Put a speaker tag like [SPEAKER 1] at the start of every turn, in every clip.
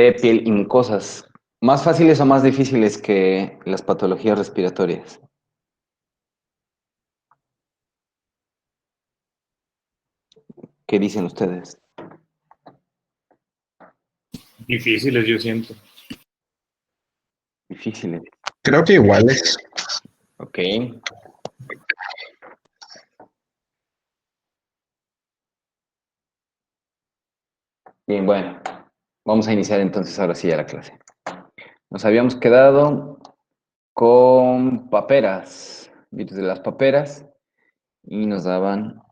[SPEAKER 1] de piel y mucosas. ¿Más fáciles o más difíciles que las patologías respiratorias? ¿Qué dicen ustedes?
[SPEAKER 2] Difíciles, yo siento.
[SPEAKER 1] Difíciles.
[SPEAKER 3] Creo que iguales.
[SPEAKER 1] Ok. Bien, bueno. Vamos a iniciar entonces ahora sí ya la clase. Nos habíamos quedado con paperas, virus de las paperas, y nos daban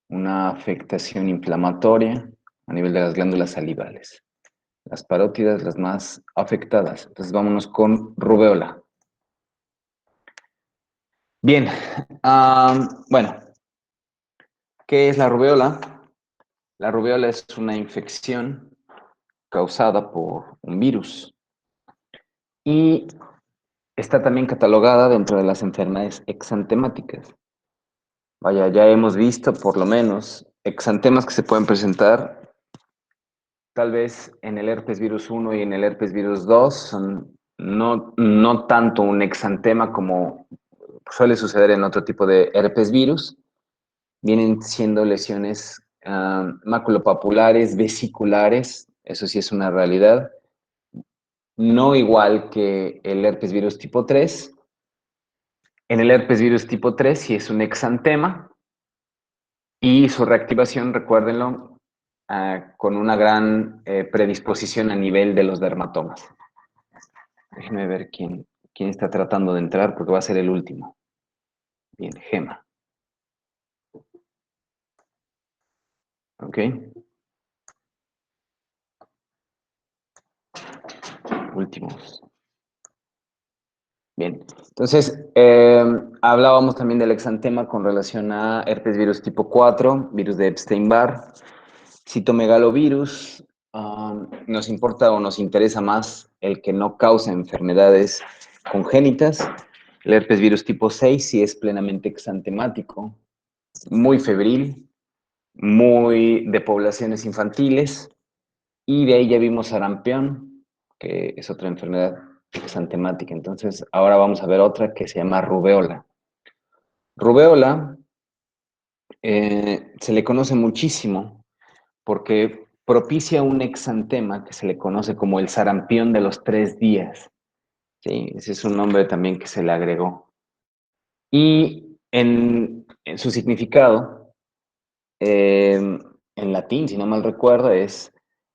[SPEAKER 1] una afectación inflamatoria a nivel de las glándulas salivales. Las parótidas, las más afectadas. Entonces vámonos con rubeola. Bien, bueno, ¿qué es la rubeola? La rubeola es una infección causada por un virus y está también catalogada dentro de las enfermedades exantemáticas. Vaya, ya hemos visto por lo menos exantemas que se pueden presentar tal vez en el herpes virus 1 y en el herpes virus 2, son no tanto un exantema como suele suceder en otro tipo de herpes virus, vienen siendo lesiones maculopapulares, vesiculares, eso sí es una realidad, no igual que el herpes virus tipo 3. En el herpes virus tipo 3 sí es un exantema y su reactivación, recuérdenlo, con una gran predisposición a nivel de los dermatomas. Déjenme ver quién está tratando de entrar porque va a ser el último. Bien, Gema. ¿Ok? Últimos. Bien, entonces hablábamos también del exantema con relación a herpes virus tipo 4, virus de Epstein-Barr, citomegalovirus. Nos importa o nos interesa más el que no causa enfermedades congénitas. El herpes virus tipo 6 sí es plenamente exantemático, muy febril, muy de poblaciones infantiles. Y de ahí ya vimos sarampión, que es otra enfermedad exantemática. Entonces, ahora vamos a ver otra que se llama rubeola. Rubeola se le conoce muchísimo porque propicia un exantema que se le conoce como el sarampión de los 3 días. Sí, ese es un nombre también que se le agregó. Y en su significado, en latín, si no mal recuerdo, es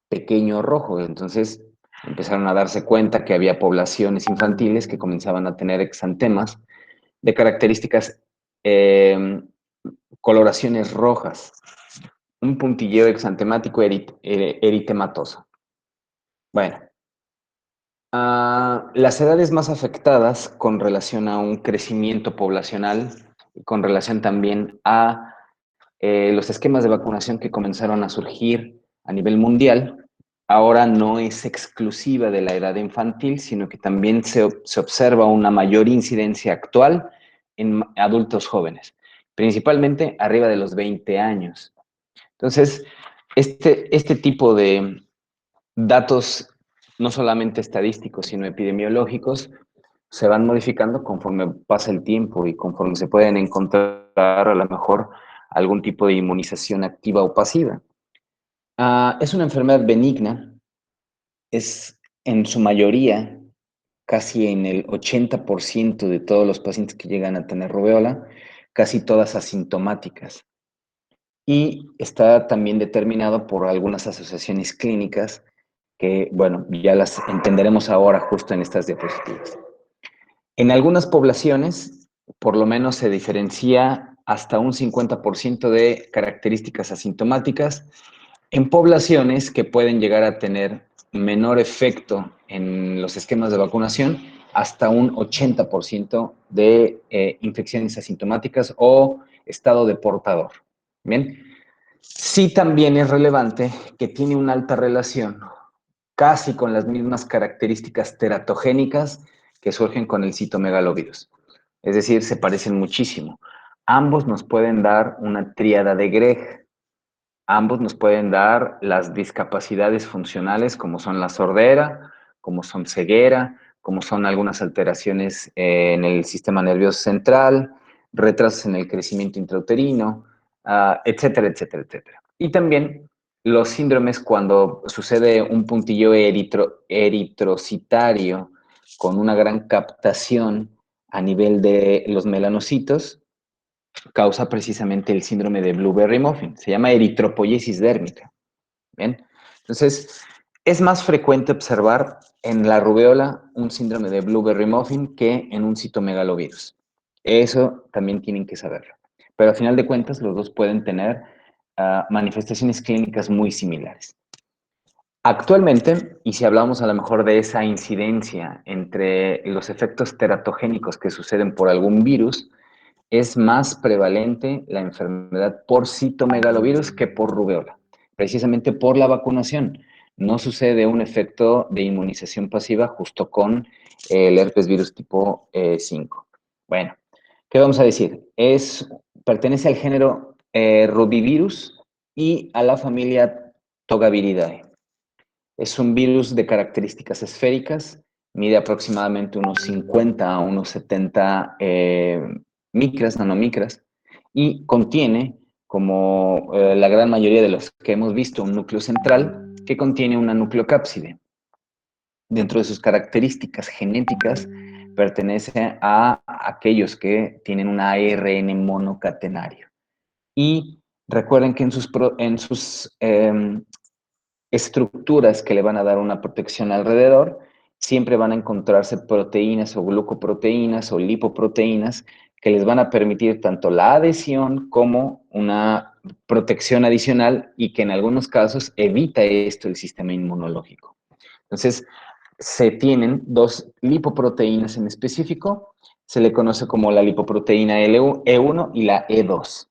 [SPEAKER 1] pequeño rojo. Entonces empezaron a darse cuenta que había poblaciones infantiles que comenzaban a tener exantemas de características, coloraciones rojas, un puntilleo exantemático eritematoso. Bueno, las edades más afectadas con relación a un crecimiento poblacional y con relación también a los esquemas de vacunación que comenzaron a surgir a nivel mundial, ahora no es exclusiva de la edad infantil, sino que también se observa una mayor incidencia actual en adultos jóvenes, principalmente arriba de los 20 años. Entonces, este tipo de datos, no solamente estadísticos, sino epidemiológicos, se van modificando conforme pasa el tiempo y conforme se pueden encontrar a lo mejor algún tipo de inmunización activa o pasiva. Es una enfermedad benigna, es en su mayoría, casi en el 80% de todos los pacientes que llegan a tener rubeola, casi todas asintomáticas. Y está también determinado por algunas asociaciones clínicas que, bueno, ya las entenderemos ahora justo en estas diapositivas. En algunas poblaciones, por lo menos se diferencia hasta un 50% de características asintomáticas en poblaciones que pueden llegar a tener menor efecto en los esquemas de vacunación, hasta un 80% de infecciones asintomáticas o estado de portador. Bien, sí también es relevante que tiene una alta relación casi con las mismas características teratogénicas que surgen con el citomegalovirus. Es decir, se parecen muchísimo. Ambos nos pueden dar una tríada de Greg. Ambos nos pueden dar las discapacidades funcionales como son la sordera, como son ceguera, como son algunas alteraciones en el sistema nervioso central, retrasos en el crecimiento intrauterino, etcétera, etcétera, etcétera. Y también los síndromes cuando sucede un puntillo eritrocitario con una gran captación a nivel de los melanocitos, causa precisamente el síndrome de Blueberry Muffin. Se llama eritropoyesis dérmica. ¿Bien? Entonces, es más frecuente observar en la rubeola un síndrome de Blueberry Muffin que en un citomegalovirus. Eso también tienen que saberlo. Pero a final de cuentas, los dos pueden tener manifestaciones clínicas muy similares. Actualmente, y si hablamos a lo mejor de esa incidencia entre los efectos teratogénicos que suceden por algún virus, es más prevalente la enfermedad por citomegalovirus que por rubeola, precisamente por la vacunación. No sucede un efecto de inmunización pasiva justo con el herpes virus tipo 5. Bueno, ¿qué vamos a decir? Pertenece al género rovivirus y a la familia Togaviridae. Es un virus de características esféricas, mide aproximadamente unos 50 a unos 70 micras, nanomicras, y contiene, como la gran mayoría de los que hemos visto, un núcleo central que contiene una nucleocápside. Dentro de sus características genéticas, pertenece a aquellos que tienen un ARN monocatenario. Y recuerden que en sus estructuras que le van a dar una protección alrededor, siempre van a encontrarse proteínas o glucoproteínas o lipoproteínas que les van a permitir tanto la adhesión como una protección adicional y que en algunos casos evita esto el sistema inmunológico. Entonces, se tienen dos lipoproteínas en específico, se le conoce como la lipoproteína E1 y la E2.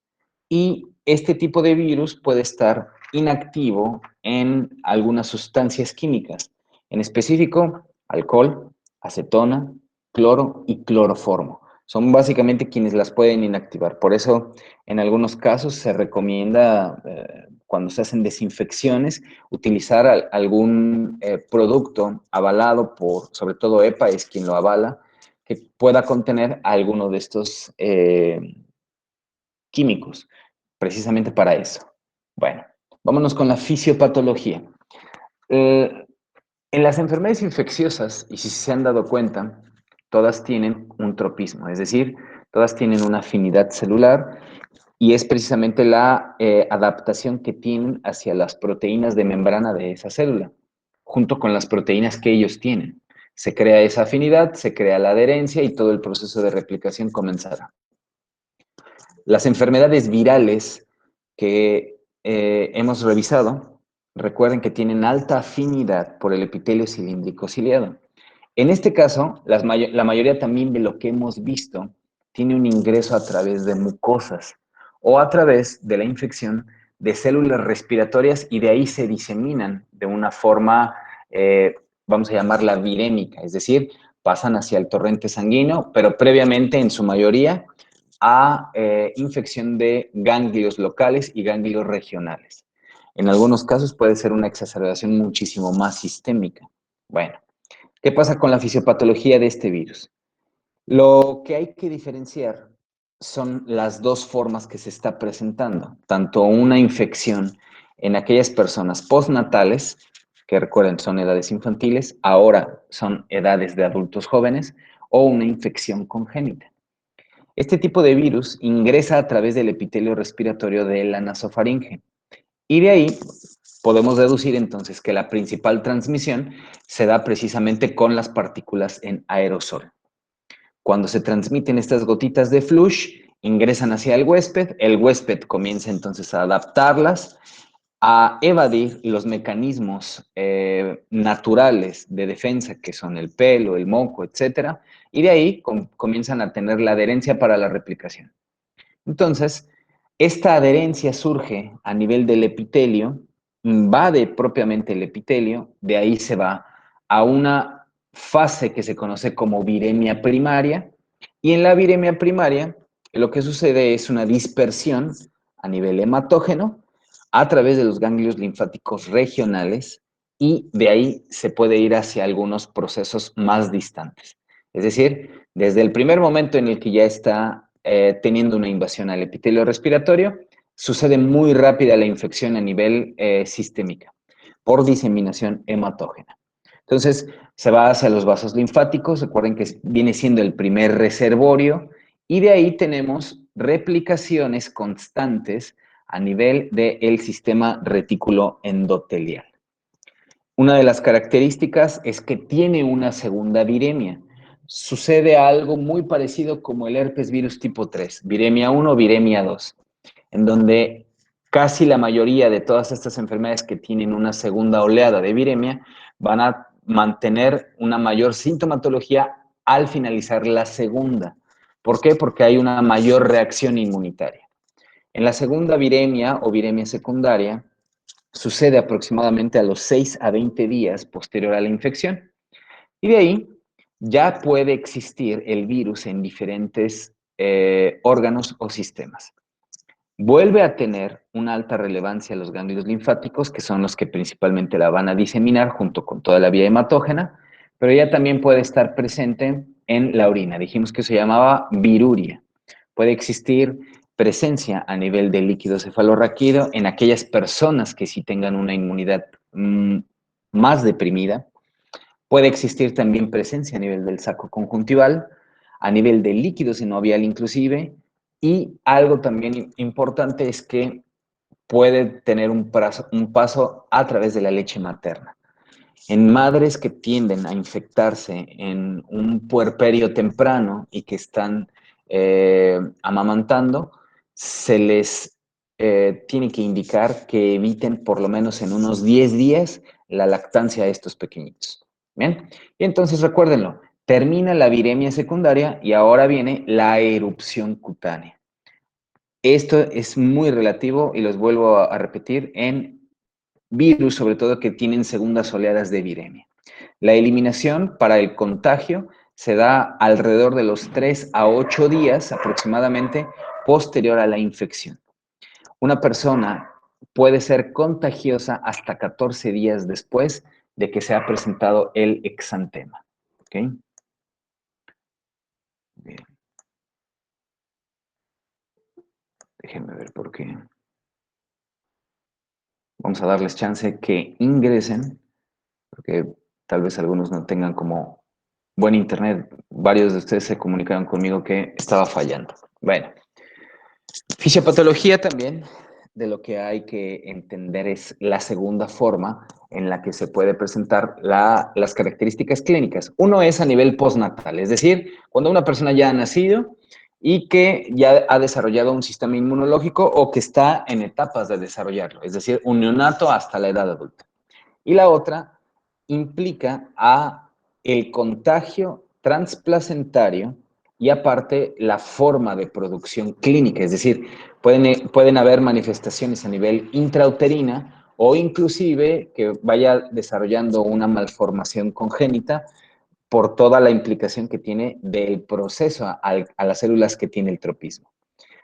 [SPEAKER 1] Y este tipo de virus puede estar inactivo en algunas sustancias químicas, en específico alcohol, acetona, cloro y cloroformo. Son básicamente quienes las pueden inactivar. Por eso, en algunos casos se recomienda, cuando se hacen desinfecciones, utilizar algún producto avalado por, sobre todo EPA es quien lo avala, que pueda contener alguno de estos químicos, precisamente para eso. Bueno, vámonos con la fisiopatología. Eh, en las enfermedades infecciosas, y si se han dado cuenta, todas tienen un tropismo, es decir, todas tienen una afinidad celular y es precisamente la adaptación que tienen hacia las proteínas de membrana de esa célula, junto con las proteínas que ellos tienen. Se crea esa afinidad, se crea la adherencia y todo el proceso de replicación comenzará. Las enfermedades virales que hemos revisado, recuerden que tienen alta afinidad por el epitelio cilíndrico ciliado. En este caso, la mayoría también de lo que hemos visto tiene un ingreso a través de mucosas o a través de la infección de células respiratorias y de ahí se diseminan de una forma, vamos a llamarla virémica, es decir, pasan hacia el torrente sanguíneo, pero previamente en su mayoría a infección de ganglios locales y ganglios regionales. En algunos casos puede ser una exacerbación muchísimo más sistémica. Bueno, ¿qué pasa con la fisiopatología de este virus? Lo que hay que diferenciar son las dos formas que se está presentando, tanto una infección en aquellas personas postnatales, que recuerden son edades infantiles, ahora son edades de adultos jóvenes, o una infección congénita. Este tipo de virus ingresa a través del epitelio respiratorio de la nasofaringe y de ahí podemos deducir entonces que la principal transmisión se da precisamente con las partículas en aerosol. Cuando se transmiten estas gotitas de flush, ingresan hacia el huésped comienza entonces a adaptarlas, a evadir los mecanismos naturales de defensa, que son el pelo, el moco, etcétera, y de ahí comienzan a tener la adherencia para la replicación. Entonces, esta adherencia surge a nivel del epitelio, invade propiamente el epitelio, de ahí se va a una fase que se conoce como viremia primaria, y en la viremia primaria lo que sucede es una dispersión a nivel hematógeno a través de los ganglios linfáticos regionales y de ahí se puede ir hacia algunos procesos más distantes. Es decir, desde el primer momento en el que ya está teniendo una invasión al epitelio respiratorio, sucede muy rápida la infección a nivel sistémica por diseminación hematógena. Entonces, se va hacia los vasos linfáticos, recuerden que viene siendo el primer reservorio, y de ahí tenemos replicaciones constantes a nivel del sistema retículo endotelial. Una de las características es que tiene una segunda viremia. Sucede algo muy parecido como el herpes virus tipo 3, viremia 1, viremia 2, en donde casi la mayoría de todas estas enfermedades que tienen una segunda oleada de viremia van a mantener una mayor sintomatología al finalizar la segunda. ¿Por qué? Porque hay una mayor reacción inmunitaria. En la segunda viremia o viremia secundaria, sucede aproximadamente a los 6 a 20 días posterior a la infección. Y de ahí ya puede existir el virus en diferentes órganos o sistemas. Vuelve a tener una alta relevancia los ganglios linfáticos, que son los que principalmente la van a diseminar junto con toda la vía hematógena, pero ya también puede estar presente en la orina. Dijimos que se llamaba viruria. Puede existir presencia a nivel del líquido cefalorraquídeo en aquellas personas que sí tengan una inmunidad más deprimida. Puede existir también presencia a nivel del saco conjuntival, a nivel del líquido sinovial inclusive, y algo también importante es que puede tener un paso a través de la leche materna. En madres que tienden a infectarse en un puerperio temprano y que están amamantando, se les tiene que indicar que eviten por lo menos en unos 10 días la lactancia de estos pequeñitos. ¿Bien? Y entonces recuérdenlo, termina la viremia secundaria y ahora viene la erupción cutánea. Esto es muy relativo y los vuelvo a repetir en virus, sobre todo que tienen segundas oleadas de viremia. La eliminación para el contagio se da alrededor de los 3 a 8 días aproximadamente posterior a la infección. Una persona puede ser contagiosa hasta 14 días después de que se ha presentado el exantema. ¿Okay? Bien. Déjenme ver por qué. Vamos a darles chance que ingresen, porque tal vez algunos no tengan como buen internet. Varios de ustedes se comunicaron conmigo que estaba fallando. Bueno, fisiopatología también, de lo que hay que entender es la segunda forma en la que se puede presentar las características clínicas. Uno es a nivel postnatal, es decir, cuando una persona ya ha nacido y que ya ha desarrollado un sistema inmunológico o que está en etapas de desarrollarlo, es decir, un neonato hasta la edad adulta. Y la otra implica a el contagio transplacentario y aparte la forma de producción clínica, es decir, pueden haber manifestaciones a nivel intrauterina o inclusive que vaya desarrollando una malformación congénita por toda la implicación que tiene del proceso a las células que tiene el tropismo.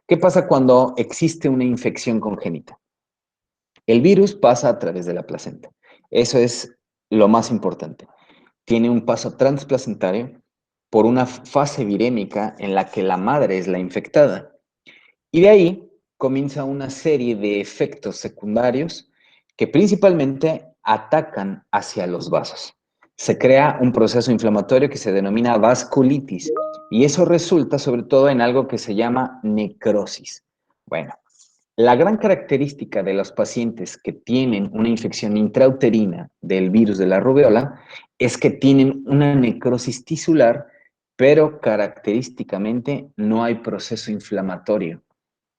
[SPEAKER 1] ¿Qué pasa cuando existe una infección congénita? El virus pasa a través de la placenta. Eso es lo más importante. Tiene un paso transplacentario por una fase virémica en la que la madre es la infectada. Y de ahí comienza una serie de efectos secundarios que principalmente atacan hacia los vasos. Se crea un proceso inflamatorio que se denomina vasculitis y eso resulta sobre todo en algo que se llama necrosis. Bueno, la gran característica de los pacientes que tienen una infección intrauterina del virus de la rubéola es que tienen una necrosis tisular, pero característicamente no hay proceso inflamatorio.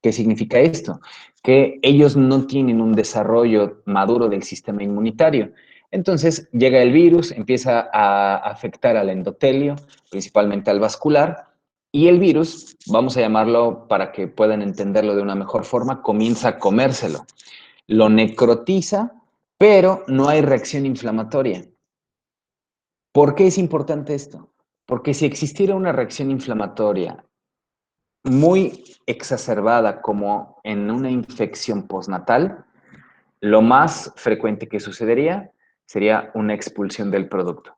[SPEAKER 1] ¿Qué significa esto? Que ellos no tienen un desarrollo maduro del sistema inmunitario. Entonces llega el virus, empieza a afectar al endotelio, principalmente al vascular, y el virus, vamos a llamarlo para que puedan entenderlo de una mejor forma, comienza a comérselo. Lo necrotiza, pero no hay reacción inflamatoria. ¿Por qué es importante esto? Porque si existiera una reacción inflamatoria muy exacerbada como en una infección postnatal, lo más frecuente que sucedería sería una expulsión del producto,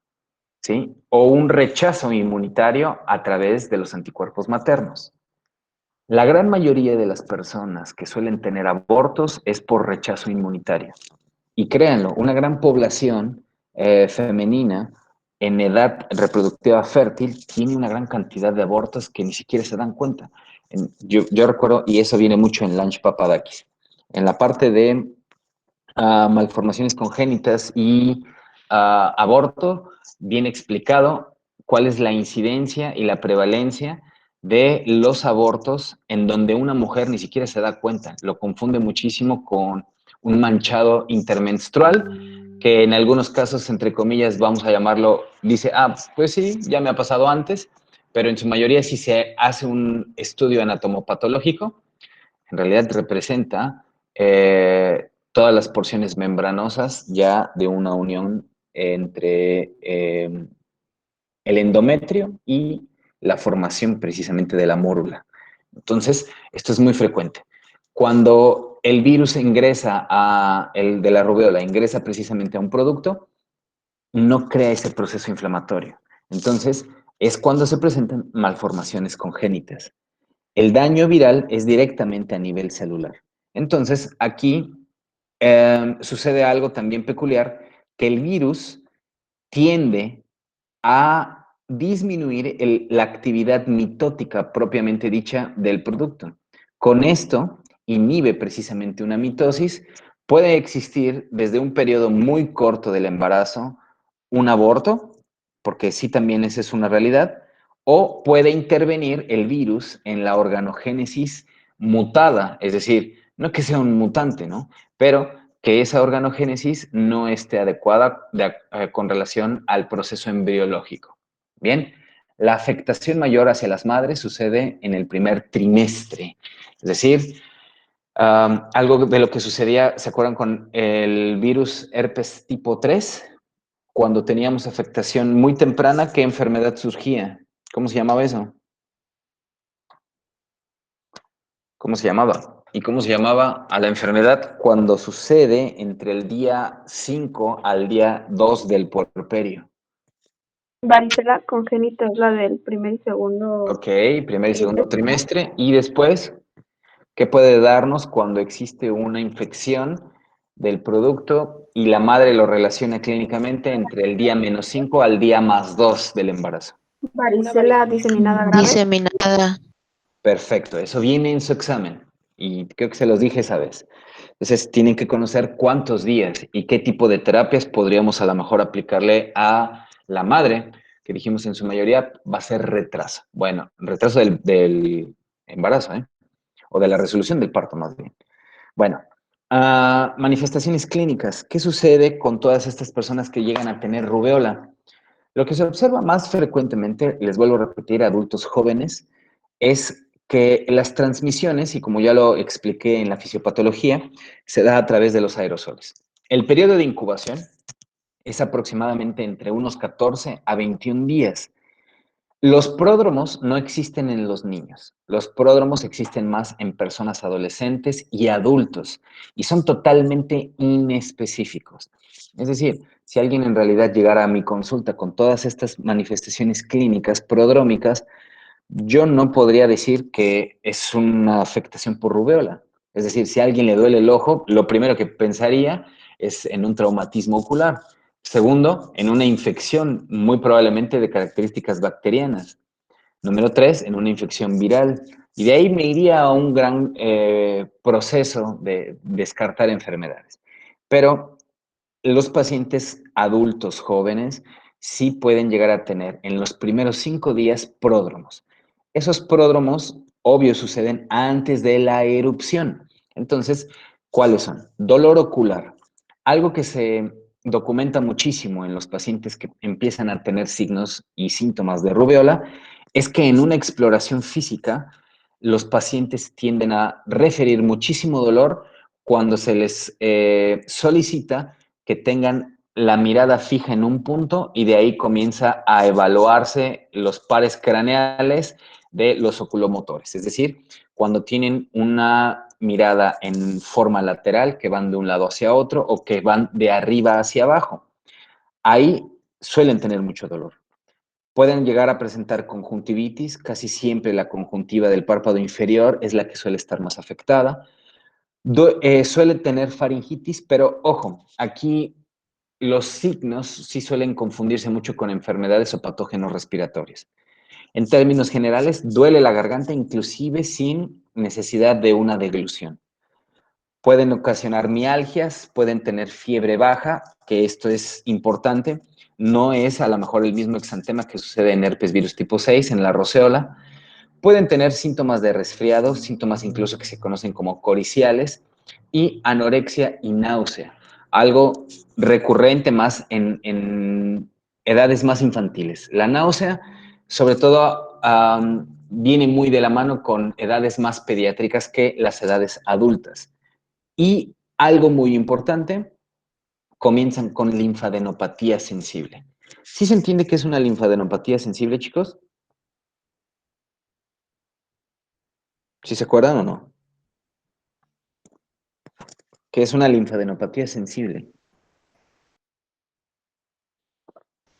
[SPEAKER 1] ¿sí? O un rechazo inmunitario a través de los anticuerpos maternos. La gran mayoría de las personas que suelen tener abortos es por rechazo inmunitario. Y créanlo, una gran población femenina en edad reproductiva fértil tiene una gran cantidad de abortos que ni siquiera se dan cuenta. Yo recuerdo, y eso viene mucho en Lange Papadakis, en la parte de malformaciones congénitas y aborto, viene explicado cuál es la incidencia y la prevalencia de los abortos en donde una mujer ni siquiera se da cuenta. Lo confunde muchísimo con un manchado intermenstrual, que en algunos casos, entre comillas, vamos a llamarlo, dice, pues sí, ya me ha pasado antes, pero en su mayoría si se hace un estudio anatomopatológico, en realidad representa todas las porciones membranosas ya de una unión entre el endometrio y la formación precisamente de la mórula. Entonces, esto es muy frecuente. Cuando el virus ingresa el de la rubéola, ingresa precisamente a un producto, no crea ese proceso inflamatorio. Entonces, es cuando se presentan malformaciones congénitas. El daño viral es directamente a nivel celular. Entonces, aquí sucede algo también peculiar, que el virus tiende a disminuir la actividad mitótica propiamente dicha del producto. Con esto, inhibe precisamente una mitosis. Puede existir desde un periodo muy corto del embarazo un aborto, porque sí también esa es una realidad, o puede intervenir el virus en la organogénesis mutada, es decir, no que sea un mutante, ¿no? Pero que esa organogénesis no esté adecuada con relación al proceso embriológico. Bien, la afectación mayor hacia las madres sucede en el primer trimestre, es decir, algo de lo que sucedía, ¿se acuerdan con el virus herpes tipo 3? Cuando teníamos afectación muy temprana, ¿qué enfermedad surgía? ¿Cómo se llamaba eso? ¿Cómo se llamaba? ¿Y cómo se llamaba a la enfermedad cuando sucede entre el día 5 al día 2 del puerperio?
[SPEAKER 3] Varicela congénita es la del primer y segundo
[SPEAKER 1] Ok, primer y segundo
[SPEAKER 3] trimestre, ¿no?
[SPEAKER 1] trimestre. Y después, ¿qué puede darnos cuando existe una infección del producto y la madre lo relaciona clínicamente entre el día -5 al día +2 del embarazo?
[SPEAKER 3] Varicela diseminada grave.
[SPEAKER 4] Diseminada.
[SPEAKER 1] Perfecto, eso viene en su examen y creo que se los dije esa vez. Entonces, tienen que conocer cuántos días y qué tipo de terapias podríamos a lo mejor aplicarle a la madre, que dijimos en su mayoría va a ser retraso. Bueno, retraso del embarazo, ¿eh? O de la resolución del parto más bien. Bueno, manifestaciones clínicas. ¿Qué sucede con todas estas personas que llegan a tener rubeola? Lo que se observa más frecuentemente, les vuelvo a repetir, adultos jóvenes, es que las transmisiones, y como ya lo expliqué en la fisiopatología, se da a través de los aerosoles. El periodo de incubación es aproximadamente entre unos 14 a 21 días. Los pródromos no existen en los niños. Los pródromos existen más en personas adolescentes y adultos y son totalmente inespecíficos. Es decir, si alguien en realidad llegara a mi consulta con todas estas manifestaciones clínicas prodrómicas, yo no podría decir que es una afectación por rubéola. Es decir, si a alguien le duele el ojo, lo primero que pensaría es en un traumatismo ocular. Segundo, en una infección muy probablemente de características bacterianas. Número tres, en una infección viral. Y de ahí me iría a un gran proceso de descartar enfermedades. Pero los pacientes adultos jóvenes sí pueden llegar a tener en los primeros 5 días pródromos. Esos pródromos, obvio, suceden antes de la erupción. Entonces, ¿cuáles son? Dolor ocular. Algo que se documenta muchísimo en los pacientes que empiezan a tener signos y síntomas de rubéola es que en una exploración física los pacientes tienden a referir muchísimo dolor cuando se les solicita que tengan la mirada fija en un punto y de ahí comienza a evaluarse los pares craneales de los oculomotores. Es decir, cuando tienen una mirada en forma lateral, que van de un lado hacia otro o que van de arriba hacia abajo. Ahí suelen tener mucho dolor. Pueden llegar a presentar conjuntivitis, casi siempre la conjuntiva del párpado inferior es la que suele estar más afectada. Suele tener faringitis, pero ojo, aquí los signos sí suelen confundirse mucho con enfermedades o patógenos respiratorios. En términos generales, duele la garganta inclusive sin necesidad de una deglución. Pueden ocasionar mialgias, pueden tener fiebre baja, que esto es importante. No es a lo mejor el mismo exantema que sucede en herpes virus tipo 6, en la roceola. Pueden tener síntomas de resfriado, síntomas incluso que se conocen como coriciales, y anorexia y náusea, algo recurrente más en edades más infantiles. La náusea, sobre todo, viene muy de la mano con edades más pediátricas que las edades adultas. Y algo muy importante, comienzan con linfadenopatía sensible. ¿Sí se entiende qué es una linfadenopatía sensible, chicos? ¿Sí se acuerdan o no? ¿Qué es una linfadenopatía sensible?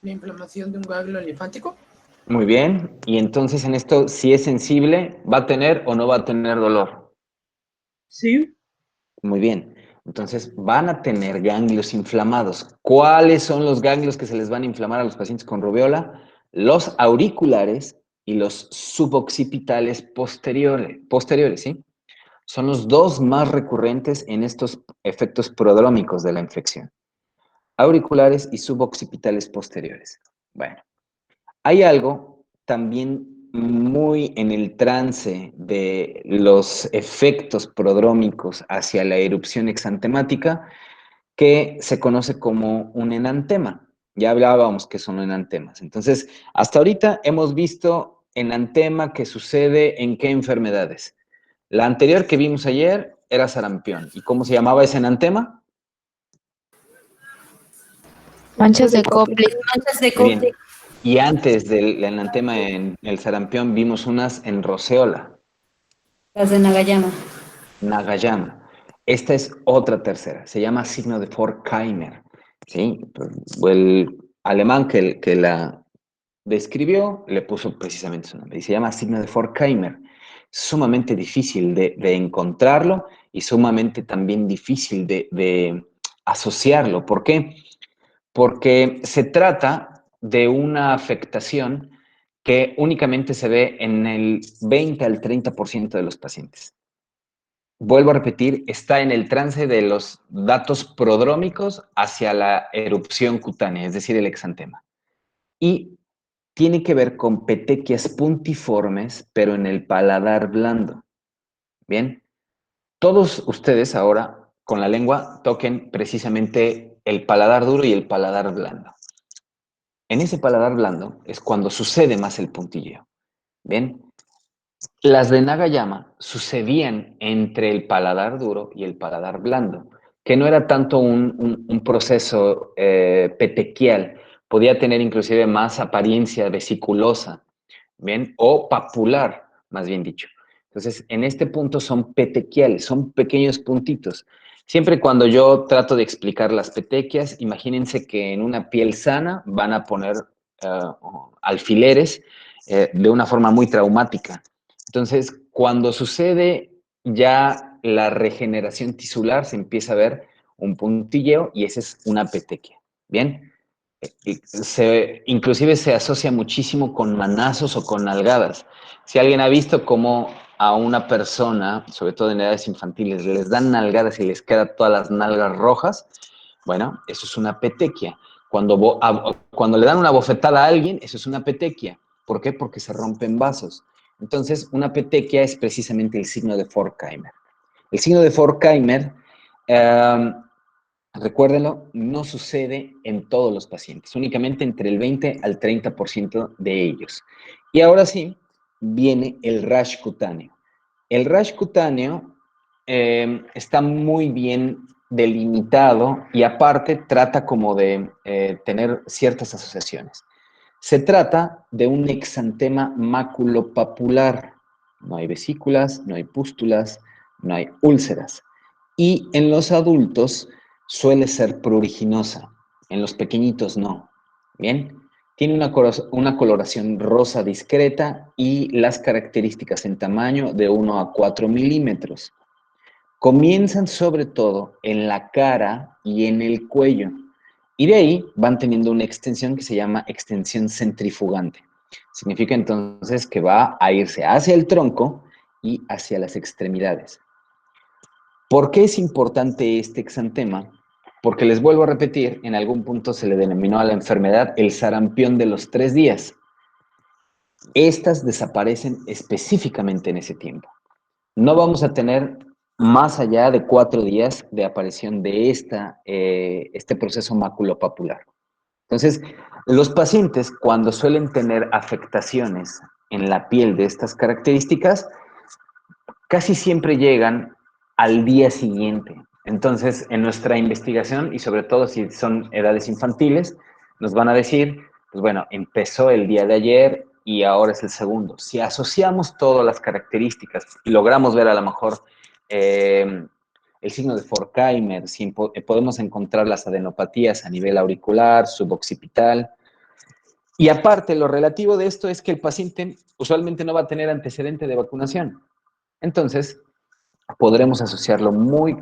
[SPEAKER 4] La inflamación de un ganglio linfático.
[SPEAKER 1] Muy bien. Y entonces en esto, si es sensible, ¿va a tener o no va a tener dolor?
[SPEAKER 3] Sí.
[SPEAKER 1] Muy bien. Entonces van a tener ganglios inflamados. ¿Cuáles son los ganglios que se les van a inflamar a los pacientes con rubiola? Los auriculares y los suboccipitales posteriores, ¿sí? Son los dos más recurrentes en estos efectos prodrómicos de la infección. Auriculares y suboccipitales posteriores. Bueno, hay algo también muy en el trance de los efectos prodrómicos hacia la erupción exantemática que se conoce como un enantema. Ya hablábamos que son enantemas. Entonces, hasta ahorita hemos visto enantema que sucede en qué enfermedades. La anterior que vimos ayer era sarampión. ¿Y cómo se llamaba ese enantema?
[SPEAKER 5] Manchas de Koplik.
[SPEAKER 6] Manchas de
[SPEAKER 1] Muy bien.
[SPEAKER 6] Koplik.
[SPEAKER 1] Y antes del enantema en el sarampión vimos unas en roceola,
[SPEAKER 6] Las de Nagayama.
[SPEAKER 1] Nagayama. Esta es otra tercera, se llama signo de Forchheimer. ¿Sí? El alemán que la describió le puso precisamente su nombre y se llama signo de Forchheimer. Sumamente difícil de encontrarlo y sumamente también difícil de asociarlo. ¿Por qué? Porque se trata de una afectación que únicamente se ve en el 20 al 30% de los pacientes. Vuelvo a repetir, está en el trance de los datos prodrómicos hacia la erupción cutánea, es decir, el exantema. Y tiene que ver con petequias puntiformes, pero en el paladar blando. Bien, todos ustedes ahora con la lengua toquen precisamente el paladar duro y el paladar blando. En ese paladar blando es cuando sucede más el puntilleo. Bien, las de Nagayama sucedían entre el paladar duro y el paladar blando, que no era tanto un proceso petequial, podía tener inclusive más apariencia vesiculosa, ¿bien? O papular, más bien dicho. Entonces, en este punto son petequiales, son pequeños puntitos. Siempre cuando yo trato de explicar las petequias, imagínense que en una piel sana van a poner alfileres de una forma muy traumática. Entonces, cuando sucede ya la regeneración tisular, se empieza a ver un puntilleo y esa es una petequia. ¿Bien? Inclusive se asocia muchísimo con manazos o con nalgadas. Si alguien ha visto cómo a una persona, sobre todo en edades infantiles, les dan nalgadas y les quedan todas las nalgas rojas, bueno, eso es una petequia. Cuando le dan una bofetada a alguien, eso es una petequia. ¿Por qué? Porque se rompen vasos. Entonces, una petequia es precisamente el signo de Forchheimer. El signo de Forchheimer, recuérdenlo, no sucede en todos los pacientes, únicamente entre el 20 al 30% de ellos. Y ahora sí, viene el rash cutáneo. El rash cutáneo está muy bien delimitado y aparte trata como de tener ciertas asociaciones. Se trata de un exantema maculopapular. No hay vesículas, no hay pústulas, no hay úlceras. Y en los adultos suele ser pruriginosa, en los pequeñitos no. Bien, tiene una coloración rosa discreta y las características en tamaño de 1 a 4 milímetros. Comienzan sobre todo en la cara y en el cuello. Y de ahí van teniendo una extensión que se llama extensión centrifugante. Significa entonces que va a irse hacia el tronco y hacia las extremidades. ¿Por qué es importante este exantema? Porque les vuelvo a repetir, en algún punto se le denominó a la enfermedad el sarampión de los 3 días. Estas desaparecen específicamente en ese tiempo. No vamos a tener más allá de 4 días de aparición de este proceso maculopapular. Entonces, los pacientes cuando suelen tener afectaciones en la piel de estas características, casi siempre llegan al día siguiente. Entonces, en nuestra investigación, y sobre todo si son edades infantiles, nos van a decir, pues bueno, empezó el día de ayer y ahora es el segundo. Si asociamos todas las características y logramos ver a lo mejor el signo de Forchheimer, si podemos encontrar las adenopatías a nivel auricular, suboccipital. Y aparte, lo relativo de esto es que el paciente usualmente no va a tener antecedente de vacunación. Entonces, podremos asociarlo muy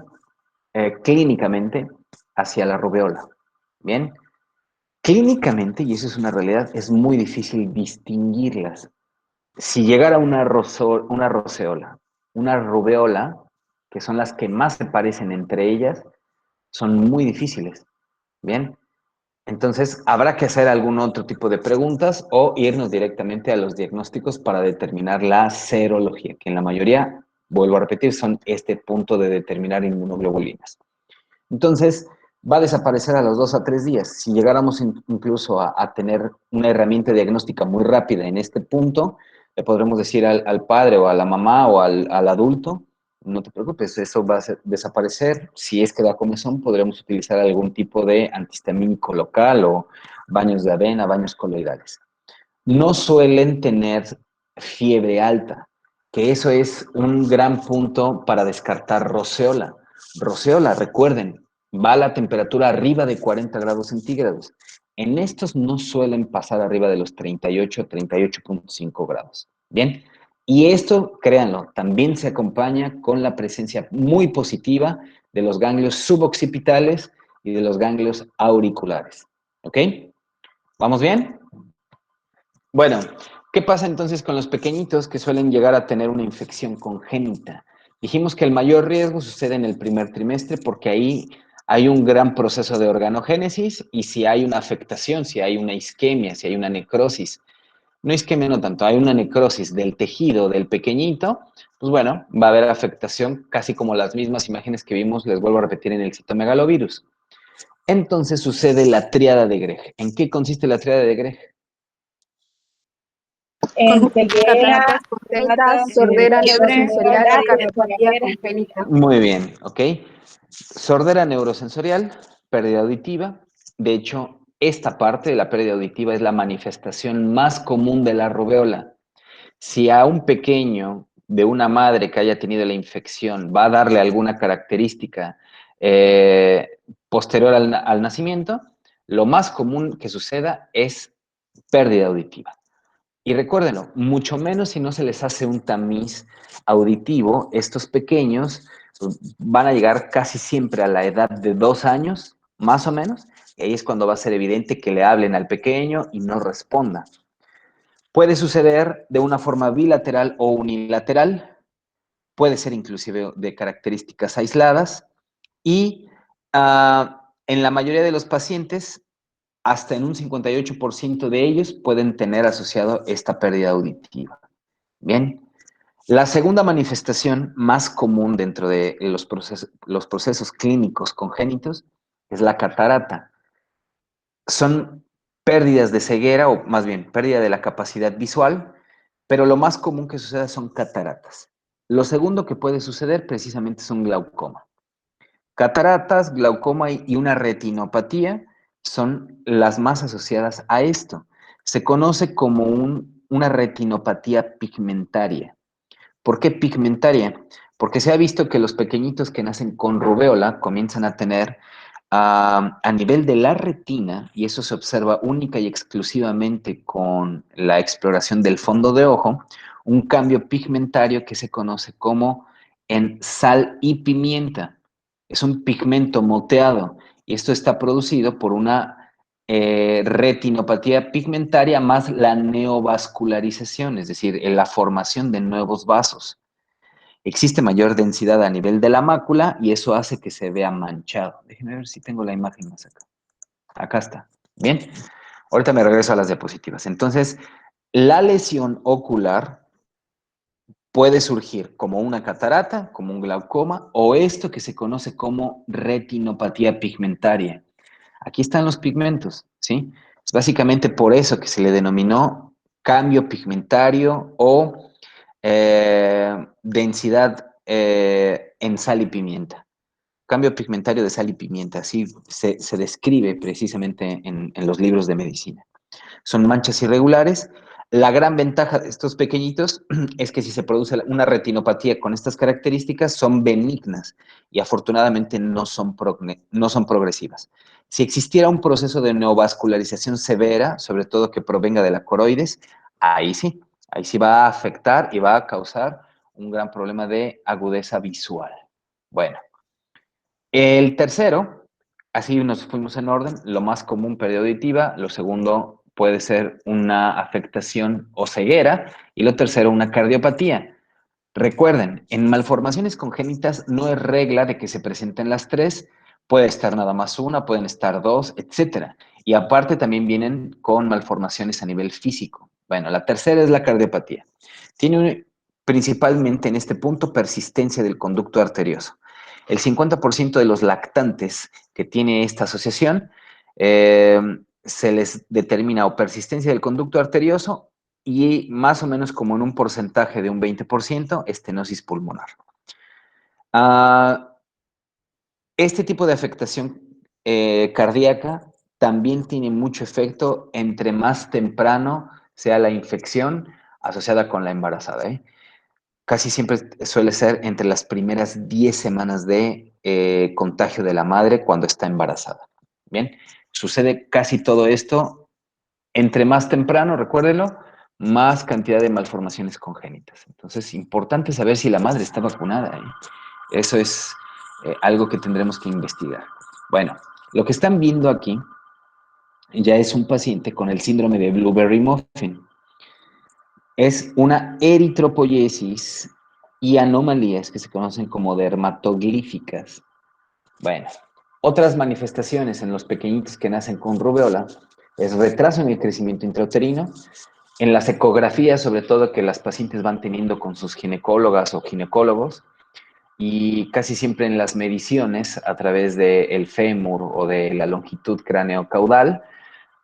[SPEAKER 1] clínicamente hacia la rubeola. Bien, clínicamente, y eso es una realidad, es muy difícil distinguirlas. Si llegara una roceola, una rubeola, que son las que más se parecen entre ellas, son muy difíciles. Bien, entonces habrá que hacer algún otro tipo de preguntas o irnos directamente a los diagnósticos para determinar la serología, que en la mayoría, vuelvo a repetir, son este punto de determinar inmunoglobulinas. Entonces, va a desaparecer a los 2 a 3 días. Si llegáramos incluso a tener una herramienta diagnóstica muy rápida en este punto, le podremos decir al padre o a la mamá o al adulto, no te preocupes, eso va a desaparecer. Si es que da comezón, podremos utilizar algún tipo de antihistamínico local o baños de avena, baños coloidales. No suelen tener fiebre alta, que eso es un gran punto para descartar roceola. Roceola, recuerden, va a la temperatura arriba de 40 grados centígrados. En estos no suelen pasar arriba de los 38, 38.5 grados. Bien, y esto, créanlo, también se acompaña con la presencia muy positiva de los ganglios suboccipitales y de los ganglios auriculares. ¿Ok? ¿Vamos bien? Bueno, ¿qué pasa entonces con los pequeñitos que suelen llegar a tener una infección congénita? Dijimos que el mayor riesgo sucede en el primer trimestre porque ahí hay un gran proceso de organogénesis y si hay una afectación, si hay una isquemia, si hay una necrosis, no isquemia no tanto, hay una necrosis del tejido del pequeñito, pues bueno, va a haber afectación casi como las mismas imágenes que vimos, les vuelvo a repetir, en el citomegalovirus. Entonces sucede la tríada de Greg. ¿En qué consiste la tríada de Greg?
[SPEAKER 3] En ceguera,
[SPEAKER 5] Cataratas congénitas,
[SPEAKER 3] sordera,
[SPEAKER 5] fiebre,
[SPEAKER 3] neurosensorial y
[SPEAKER 5] y
[SPEAKER 3] cardiopatía congénita.
[SPEAKER 1] Muy bien, ¿ok? Sordera neurosensorial, pérdida auditiva. De hecho, esta parte de la pérdida auditiva es la manifestación más común de la rubeola. Si a un pequeño de una madre que haya tenido la infección va a darle alguna característica posterior al nacimiento, lo más común que suceda es pérdida auditiva. Y recuérdenlo, mucho menos si no se les hace un tamiz auditivo, estos pequeños van a llegar casi siempre a la edad de 2 años, más o menos, y ahí es cuando va a ser evidente que le hablen al pequeño y no responda. Puede suceder de una forma bilateral o unilateral, puede ser inclusive de características aisladas, y en la mayoría de los pacientes, hasta en un 58% de ellos pueden tener asociado esta pérdida auditiva. Bien, la segunda manifestación más común dentro de los procesos clínicos congénitos es la catarata. Son pérdidas de ceguera, o más bien pérdida de la capacidad visual, pero lo más común que suceda son cataratas. Lo segundo que puede suceder precisamente es un glaucoma. Cataratas, glaucoma y una retinopatía son las más asociadas a esto. Se conoce como una retinopatía pigmentaria. ¿Por qué pigmentaria? Porque se ha visto que los pequeñitos que nacen con rubéola comienzan a tener a nivel de la retina, y eso se observa única y exclusivamente con la exploración del fondo de ojo, un cambio pigmentario que se conoce como en sal y pimienta. Es un pigmento moteado y esto está producido por una retinopatía pigmentaria más la neovascularización, es decir, la formación de nuevos vasos. Existe mayor densidad a nivel de la mácula y eso hace que se vea manchado. Déjenme ver si tengo la imagen más acá. Acá está. Bien. Ahorita me regreso a las diapositivas. Entonces, la lesión ocular puede surgir como una catarata, como un glaucoma, o esto que se conoce como retinopatía pigmentaria. Aquí están los pigmentos, ¿sí? Es básicamente por eso que se le denominó cambio pigmentario o densidad en sal y pimienta. Cambio pigmentario de sal y pimienta, así se describe precisamente en los libros de medicina. Son manchas irregulares. La gran ventaja de estos pequeñitos es que si se produce una retinopatía con estas características, son benignas y afortunadamente no son progresivas. Si existiera un proceso de neovascularización severa, sobre todo que provenga de la coroides, ahí sí va a afectar y va a causar un gran problema de agudeza visual. Bueno, el tercero, así nos fuimos en orden, lo más común pérdida auditiva, lo segundo puede ser una afectación o ceguera y lo tercero una cardiopatía. Recuerden, en malformaciones congénitas no es regla de que se presenten las tres, puede estar nada más una, pueden estar dos, etcétera. Y aparte también vienen con malformaciones a nivel físico. Bueno, la tercera es la cardiopatía. Tiene principalmente en este punto persistencia del conducto arterioso. El 50% de los lactantes que tiene esta asociación se les determina o persistencia del conducto arterioso y más o menos como en un porcentaje de un 20%, estenosis pulmonar. Este tipo de afectación cardíaca también tiene mucho efecto entre más temprano sea la infección asociada con la embarazada. Casi siempre suele ser entre las primeras 10 semanas de contagio de la madre cuando está embarazada. Bien, sucede casi todo esto entre más temprano, recuérdelo, más cantidad de malformaciones congénitas. Entonces, importante saber si la madre está vacunada. Eso es algo que tendremos que investigar. Bueno, lo que están viendo aquí ya es un paciente con el síndrome de Blueberry Muffin. Es una eritropoyesis y anomalías que se conocen como dermatoglíficas. Bueno, otras manifestaciones en los pequeñitos que nacen con rubéola es retraso en el crecimiento intrauterino, en las ecografías, sobre todo que las pacientes van teniendo con sus ginecólogas o ginecólogos, y casi siempre en las mediciones a través del fémur o de la longitud cráneo-caudal,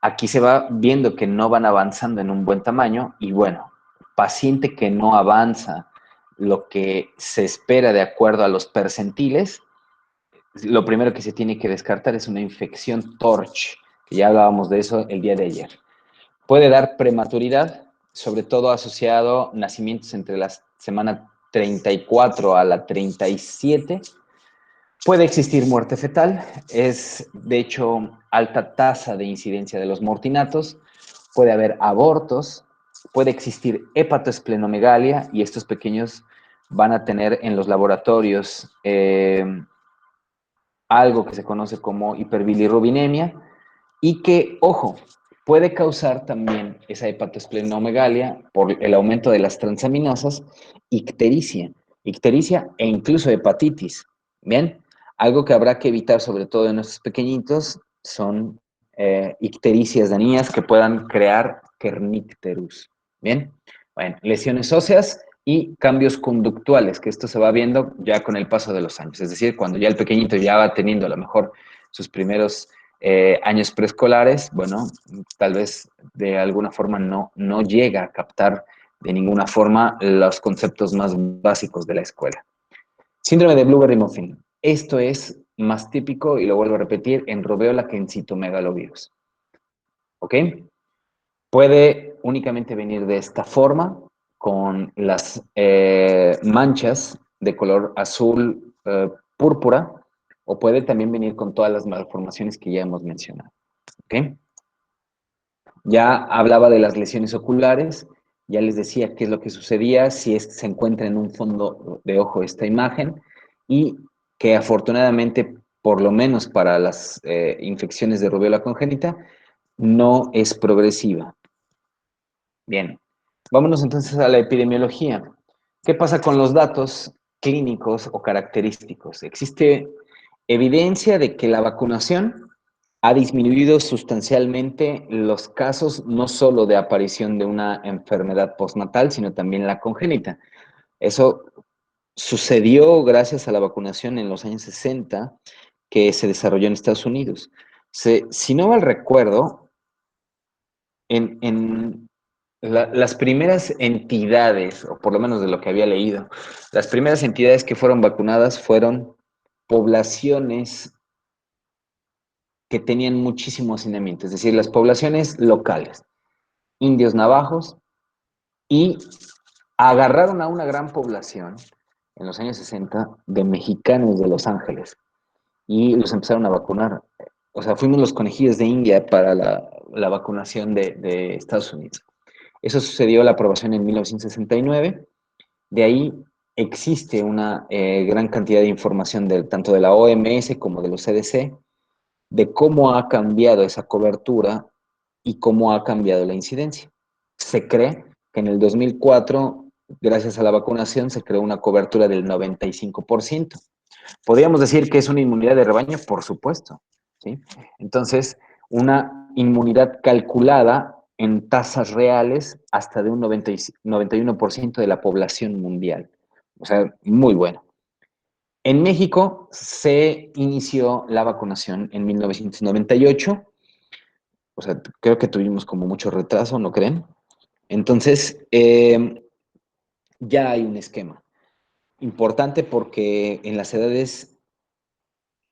[SPEAKER 1] aquí se va viendo que no van avanzando en un buen tamaño y bueno, paciente que no avanza lo que se espera de acuerdo a los percentiles, lo primero que se tiene que descartar es una infección TORCH, que ya hablábamos de eso el día de ayer. Puede dar prematuridad, sobre todo asociado a nacimientos entre la semana 34 a la 37. Puede existir muerte fetal, es de hecho alta tasa de incidencia de los mortinatos, puede haber abortos, puede existir hepatoesplenomegalia y estos pequeños van a tener en los laboratorios algo que se conoce como hiperbilirrubinemia y que, ojo, puede causar también esa hepatoesplenomegalia por el aumento de las transaminasas, ictericia e incluso hepatitis. Bien, algo que habrá que evitar sobre todo en nuestros pequeñitos son ictericias dañinas que puedan crear kernicterus. Bien, bueno, lesiones óseas y cambios conductuales, que esto se va viendo ya con el paso de los años. Es decir, cuando ya el pequeñito ya va teniendo a lo mejor sus primeros años preescolares, bueno, tal vez de alguna forma no llega a captar de ninguna forma los conceptos más básicos de la escuela. Síndrome de Blueberry Muffin. Esto es más típico, y lo vuelvo a repetir, en rubéola que en citomegalovirus. ¿Ok? Puede únicamente venir de esta forma, con las manchas de color azul púrpura, o puede también venir con todas las malformaciones que ya hemos mencionado. ¿Ok? Ya hablaba de las lesiones oculares, ya les decía qué es lo que sucedía si se encuentra en un fondo de ojo esta imagen, y que afortunadamente, por lo menos para las infecciones de rubiola congénita, no es progresiva. Bien, vámonos entonces a la epidemiología. ¿Qué pasa con los datos clínicos o característicos? Existe evidencia de que la vacunación ha disminuido sustancialmente los casos no solo de aparición de una enfermedad postnatal, sino también la congénita. Eso sucedió gracias a la vacunación en los años 60 que se desarrolló en Estados Unidos. Si no mal recuerdo, en las primeras entidades, o por lo menos de lo que había leído, las primeras entidades que fueron vacunadas fueron poblaciones que tenían muchísimo hacinamiento, es decir, las poblaciones locales, indios navajos, y agarraron a una gran población en los años 60 de mexicanos de Los Ángeles y los empezaron a vacunar. O sea, fuimos los conejillos de India para la vacunación de Estados Unidos. Eso sucedió la aprobación en 1969. De ahí existe una gran cantidad de información tanto de la OMS como de los CDC de cómo ha cambiado esa cobertura y cómo ha cambiado la incidencia. Se cree que en el 2004, gracias a la vacunación, se creó una cobertura del 95%. ¿Podríamos decir que es una inmunidad de rebaño? Por supuesto, ¿sí? Entonces, una inmunidad calculada en tasas reales hasta de un 91% de la población mundial. O sea, muy bueno. En México se inició la vacunación en 1998. O sea, creo que tuvimos como mucho retraso, ¿no creen? Entonces, ya hay un esquema importante porque en las edades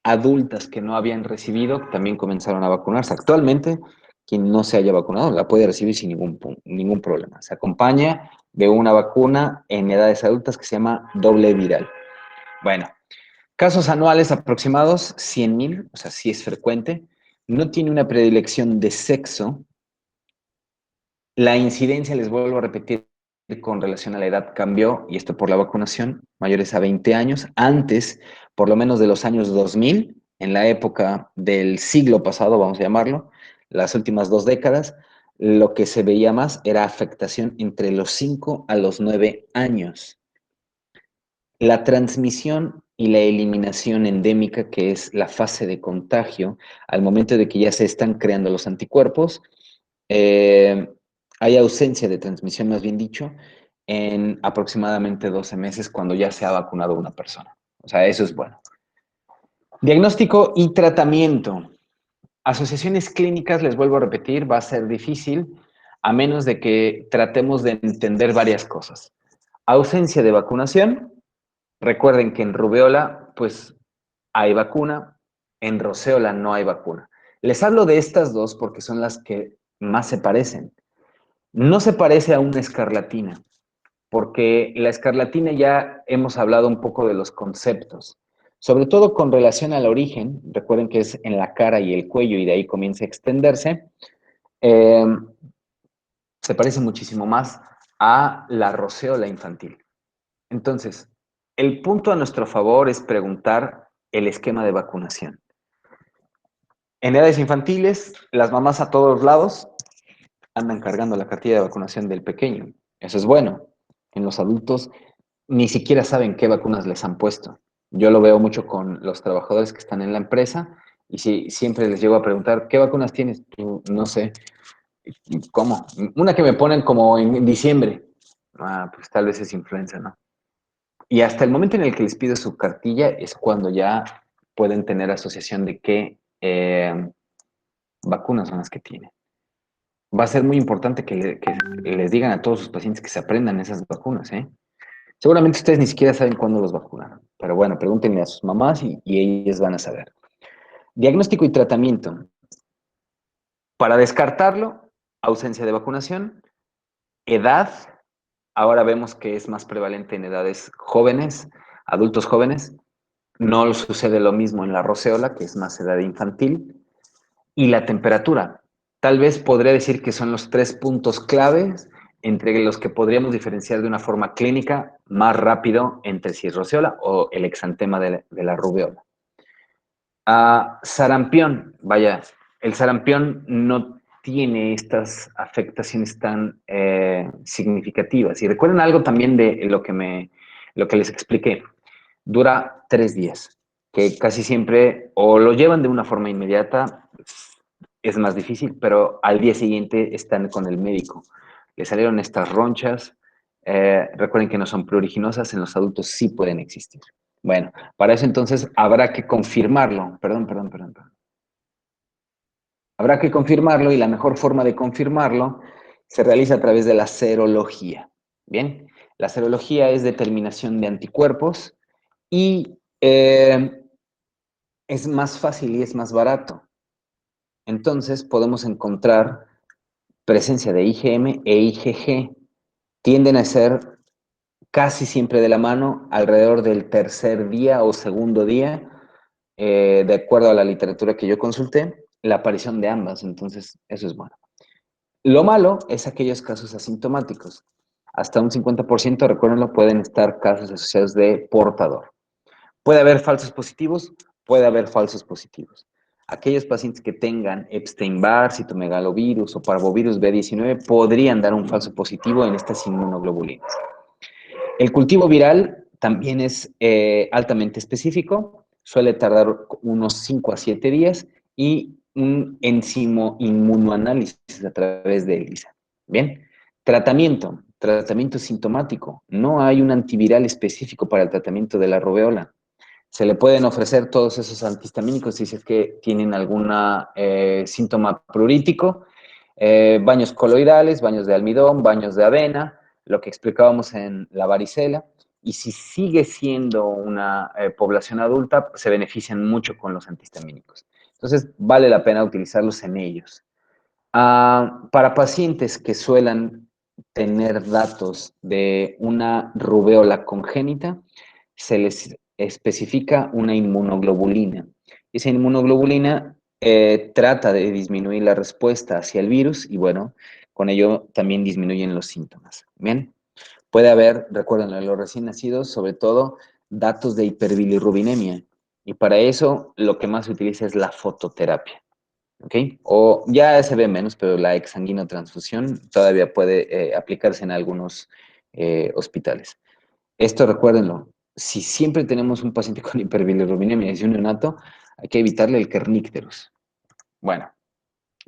[SPEAKER 1] adultas que no habían recibido también comenzaron a vacunarse. Actualmente, quien no se haya vacunado la puede recibir sin ningún problema. Se acompaña de una vacuna en edades adultas que se llama doble viral. Bueno, casos anuales aproximados, 100,000, o sea, sí es frecuente. No tiene una predilección de sexo. La incidencia, les vuelvo a repetir, con relación a la edad cambió, y esto por la vacunación, mayores a 20 años. Antes, por lo menos de los años 2000, en la época del siglo pasado, vamos a llamarlo, las últimas 2 décadas, lo que se veía más era afectación entre los 5 a los 9 años. La transmisión y la eliminación endémica, que es la fase de contagio, al momento de que ya se están creando los anticuerpos, hay ausencia de transmisión, más bien dicho, en aproximadamente 12 meses cuando ya se ha vacunado una persona. O sea, eso es bueno. Diagnóstico y tratamiento. Asociaciones clínicas, les vuelvo a repetir, va a ser difícil a menos de que tratemos de entender varias cosas. Ausencia de vacunación. Recuerden que en rubiola, pues hay vacuna, en roceola no hay vacuna. Les hablo de estas dos porque son las que más se parecen. No se parece a una escarlatina, porque la escarlatina ya hemos hablado un poco de los conceptos, sobre todo con relación al origen. Recuerden que es en la cara y el cuello y de ahí comienza a extenderse. Eh, Se parece muchísimo más a la roceola infantil. Entonces, el punto a nuestro favor es preguntar el esquema de vacunación. En edades infantiles, las mamás a todos lados andan cargando la cartilla de vacunación del pequeño. Eso es bueno. En los adultos ni siquiera saben qué vacunas les han puesto. Yo lo veo mucho con los trabajadores que están en la empresa y si, siempre les llego a preguntar, ¿qué vacunas tienes? Tú, no sé. ¿Cómo? Una que me ponen como en diciembre. Ah, pues tal vez es influenza, ¿no? Y hasta el momento en el que les pido su cartilla es cuando ya pueden tener asociación de qué vacunas son las que tienen. Va a ser muy importante que les digan a todos sus pacientes que se aprendan esas vacunas, ¿eh? Seguramente ustedes ni siquiera saben cuándo los vacunaron, pero bueno, pregúntenle a sus mamás y ellas van a saber. Diagnóstico y tratamiento. Para descartarlo, ausencia de vacunación, edad ahora vemos que es más prevalente en edades jóvenes, adultos jóvenes. No sucede lo mismo en la roceola, que es más edad infantil. Y la temperatura. Tal vez podría decir que son los 3 puntos claves entre los que podríamos diferenciar de una forma clínica más rápido entre si es roceola o el exantema de la rubeola. Sarampión, vaya, el sarampión no tiene estas afectaciones tan significativas. Y recuerden algo también de lo que les expliqué. Dura 3 días, que casi siempre o lo llevan de una forma inmediata, es más difícil, pero al día siguiente están con el médico. Le salieron estas ronchas. Recuerden que no son pruriginosas, en los adultos sí pueden existir. Bueno, para eso entonces habrá que confirmarlo. Perdón. Habrá que confirmarlo y la mejor forma de confirmarlo se realiza a través de la serología. Bien, la serología es determinación de anticuerpos y es más fácil y es más barato. Entonces podemos encontrar presencia de IgM e IgG. Tienden a ser casi siempre de la mano alrededor del tercer día o segundo día, de acuerdo a la literatura que yo consulté, la aparición de ambas. Entonces, eso es bueno. Lo malo es aquellos casos asintomáticos. Hasta un 50%, recuérdenlo, pueden estar casos asociados de portador. Puede haber falsos positivos, puede haber falsos positivos. Aquellos pacientes que tengan Epstein-Barr, citomegalovirus o parvovirus B19 podrían dar un falso positivo en estas inmunoglobulinas. El cultivo viral también es altamente específico, suele tardar unos 5 a 7 días y un enzimo inmunoanálisis a través de ELISA. Bien, tratamiento sintomático. No hay un antiviral específico para el tratamiento de la rubeola. Se le pueden ofrecer todos esos antihistamínicos si es que tienen algún síntoma prurítico, baños coloidales, baños de almidón, baños de avena, lo que explicábamos en la varicela, y si sigue siendo una población adulta, se benefician mucho con los antihistamínicos. Entonces, vale la pena utilizarlos en ellos. Para pacientes que suelan tener datos de una rubeola congénita, se les especifica una inmunoglobulina. Esa inmunoglobulina trata de disminuir la respuesta hacia el virus y bueno, con ello también disminuyen los síntomas. Bien, puede haber, recuerden, en los recién nacidos, sobre todo, datos de hiperbilirrubinemia. Y para eso lo que más se utiliza es la fototerapia. ¿Ok? O ya se ve menos, pero la exsanguinotransfusión todavía puede aplicarse en algunos hospitales. Esto recuérdenlo, si siempre tenemos un paciente con hiperbilirrubinemia y un neonato, hay que evitarle el kernícterus. Bueno,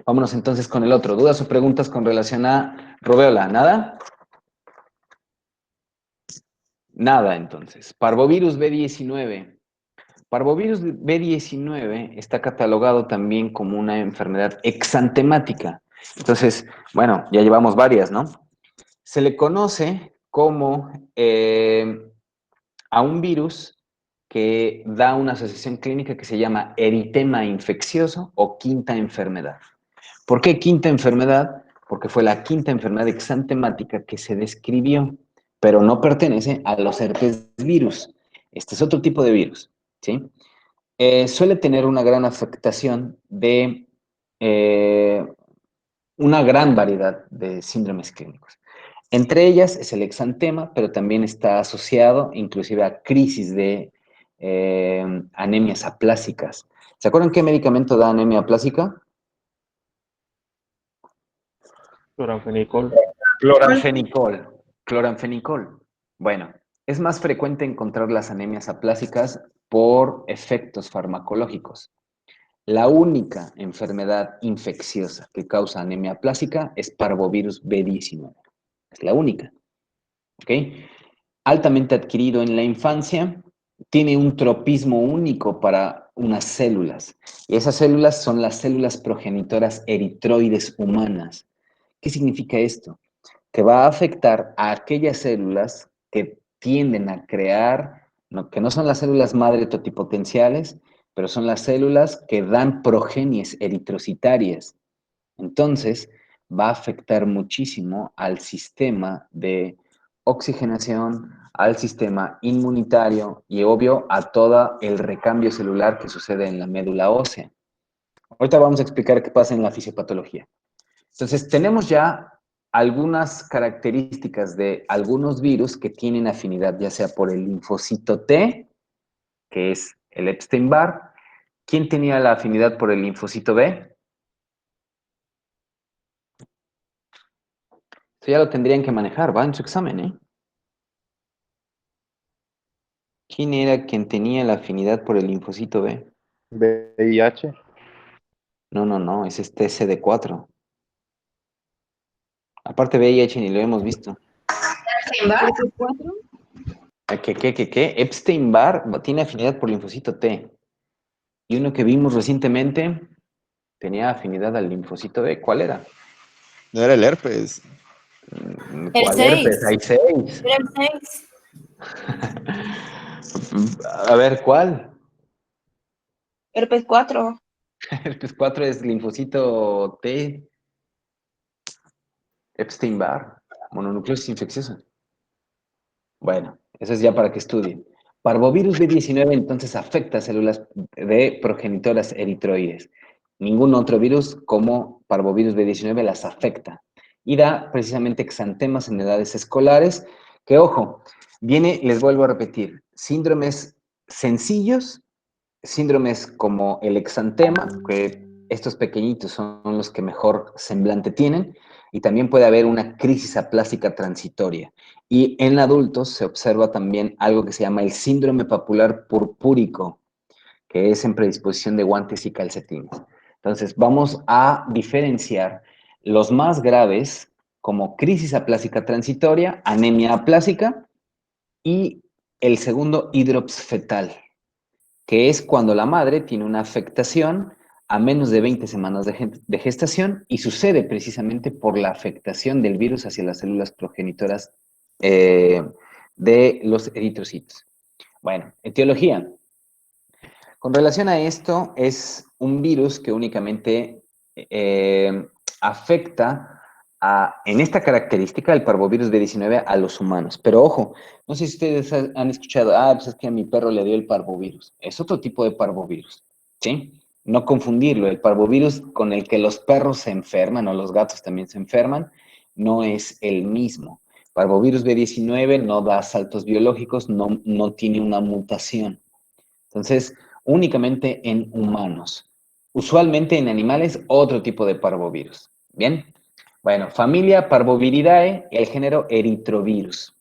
[SPEAKER 1] vámonos entonces con el otro. ¿Dudas o preguntas con relación a rubeola? ¿Nada? Nada, entonces. Parvovirus B19. Parvovirus B19 está catalogado también como una enfermedad exantemática. Entonces, bueno, ya llevamos varias, ¿no? Se le conoce como a un virus que da una asociación clínica que se llama eritema infeccioso o quinta enfermedad. ¿Por qué quinta enfermedad? Porque fue la quinta enfermedad exantemática que se describió, pero no pertenece a los herpes virus. Este es otro tipo de virus, ¿sí? Suele tener una gran afectación de una gran variedad de síndromes clínicos. Entre ellas es el exantema, pero también está asociado inclusive a crisis de anemias aplásicas. ¿Se acuerdan qué medicamento da anemia aplásica?
[SPEAKER 2] Cloranfenicol.
[SPEAKER 1] Cloranfenicol. Cloranfenicol. Bueno, es más frecuente encontrar las anemias aplásicas por efectos farmacológicos. La única enfermedad infecciosa que causa anemia aplásica es parvovirus B19. Es la única. ¿Ok? Altamente adquirido en la infancia, tiene un tropismo único para unas células. Y esas células son las células progenitoras eritroides humanas. ¿Qué significa esto? Que va a afectar a aquellas células que tienden a crear, que no son las células madre totipotenciales, pero son las células que dan progenies eritrocitarias. Entonces, va a afectar muchísimo al sistema de oxigenación, al sistema inmunitario y, obvio, a todo el recambio celular que sucede en la médula ósea. Ahorita vamos a explicar qué pasa en la fisiopatología. Entonces, tenemos ya algunas características de algunos virus que tienen afinidad, ya sea por el linfocito T, que es el Epstein-Barr. ¿Quién tenía la afinidad por el linfocito B? Esto ya lo tendrían que manejar, va en su examen, ¿eh? ¿Quién era quien tenía la afinidad por el linfocito B?
[SPEAKER 2] VIH.
[SPEAKER 1] No, ese es TCD4. Aparte VIH ni lo hemos visto. ¿Qué? Epstein-Barr tiene afinidad por linfocito T. Y uno que vimos recientemente tenía afinidad al linfocito B. ¿Cuál era?
[SPEAKER 7] No era el herpes.
[SPEAKER 6] El
[SPEAKER 1] ¿Cuál
[SPEAKER 6] 6.
[SPEAKER 1] herpes? Hay 6.
[SPEAKER 6] Era el 6.
[SPEAKER 1] A ver, ¿cuál?
[SPEAKER 3] Herpes 4.
[SPEAKER 1] Herpes 4 es linfocito T. Epstein-Barr. Mononucleosis infecciosa. Bueno, eso es ya para que estudien. Parvovirus B19 entonces afecta células de progenitoras eritroides. Ningún otro virus como parvovirus B19 las afecta y da precisamente exantemas en edades escolares que, ojo, viene, les vuelvo a repetir, síndromes sencillos, síndromes como el exantema, que estos pequeñitos son los que mejor semblante tienen, y también puede haber una crisis aplástica transitoria. Y en adultos se observa también algo que se llama el síndrome papular purpúrico, que es en predisposición de guantes y calcetines. Entonces, vamos a diferenciar los más graves como crisis aplásica transitoria, anemia aplásica, y el segundo, hidrops fetal, que es cuando la madre tiene una afectación a menos de 20 semanas de gestación y sucede precisamente por la afectación del virus hacia las células progenitoras de los eritrocitos. Bueno, etiología. Con relación a esto, es un virus que únicamente afecta en esta característica, el parvovirus B19, a los humanos. Pero ojo, no sé si ustedes han escuchado, pues es que a mi perro le dio el parvovirus. Es otro tipo de parvovirus, ¿sí? No confundirlo, el parvovirus con el que los perros se enferman o los gatos también se enferman, no es el mismo. Parvovirus B19 no da saltos biológicos, no tiene una mutación. Entonces, únicamente en humanos. Usualmente en animales, otro tipo de parvovirus. ¿Bien? Bueno, familia Parvoviridae, el género Erythrovirus.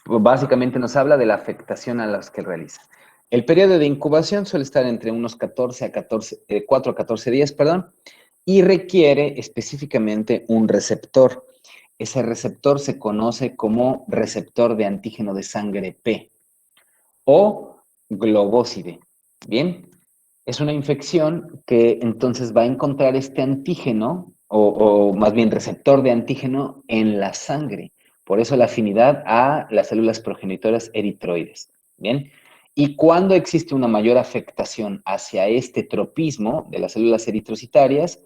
[SPEAKER 1] Básicamente nos habla de la afectación a las que realiza. El periodo de incubación suele estar entre unos 4 a 14 días, y requiere específicamente un receptor. Ese receptor se conoce como receptor de antígeno de sangre P o globóside. Bien, es una infección que entonces va a encontrar este antígeno, o más bien receptor de antígeno, en la sangre. Por eso la afinidad a las células progenitoras eritroides. Bien, y cuando existe una mayor afectación hacia este tropismo de las células eritrocitarias,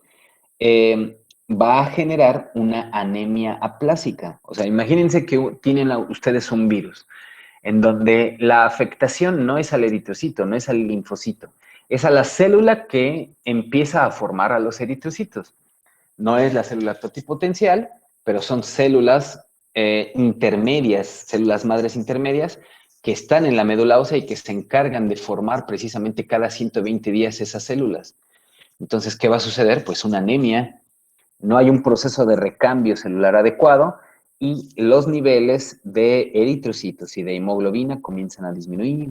[SPEAKER 1] va a generar una anemia aplásica. O sea, imagínense que tienen ustedes un virus en donde la afectación no es al eritrocito, no es al linfocito, es a la célula que empieza a formar a los eritrocitos. No es la célula totipotencial, pero son células intermedias, células madres intermedias, que están en la médula ósea y que se encargan de formar precisamente cada 120 días esas células. Entonces, ¿qué va a suceder? Pues una anemia, no hay un proceso de recambio celular adecuado y los niveles de eritrocitos y de hemoglobina comienzan a disminuir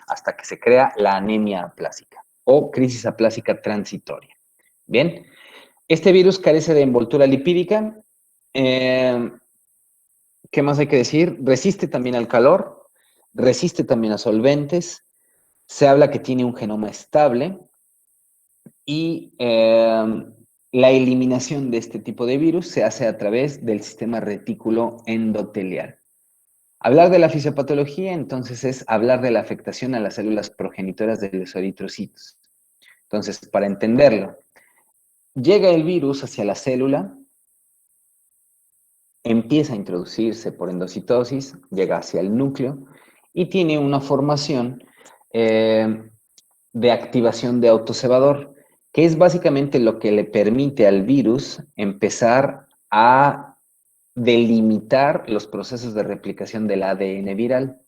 [SPEAKER 1] hasta que se crea la anemia aplásica o crisis aplásica transitoria. Bien, este virus carece de envoltura lipídica. ¿Qué más hay que decir? Resiste también al calor, resiste también a solventes, se habla que tiene un genoma estable, y la eliminación de este tipo de virus se hace a través del sistema retículo endotelial. Hablar de la fisiopatología, entonces, es hablar de la afectación a las células progenitoras de los eritrocitos. Entonces, para entenderlo, llega el virus hacia la célula, empieza a introducirse por endocitosis, llega hacia el núcleo y tiene una formación de activación de autocebador, que es básicamente lo que le permite al virus empezar a delimitar los procesos de replicación del ADN viral.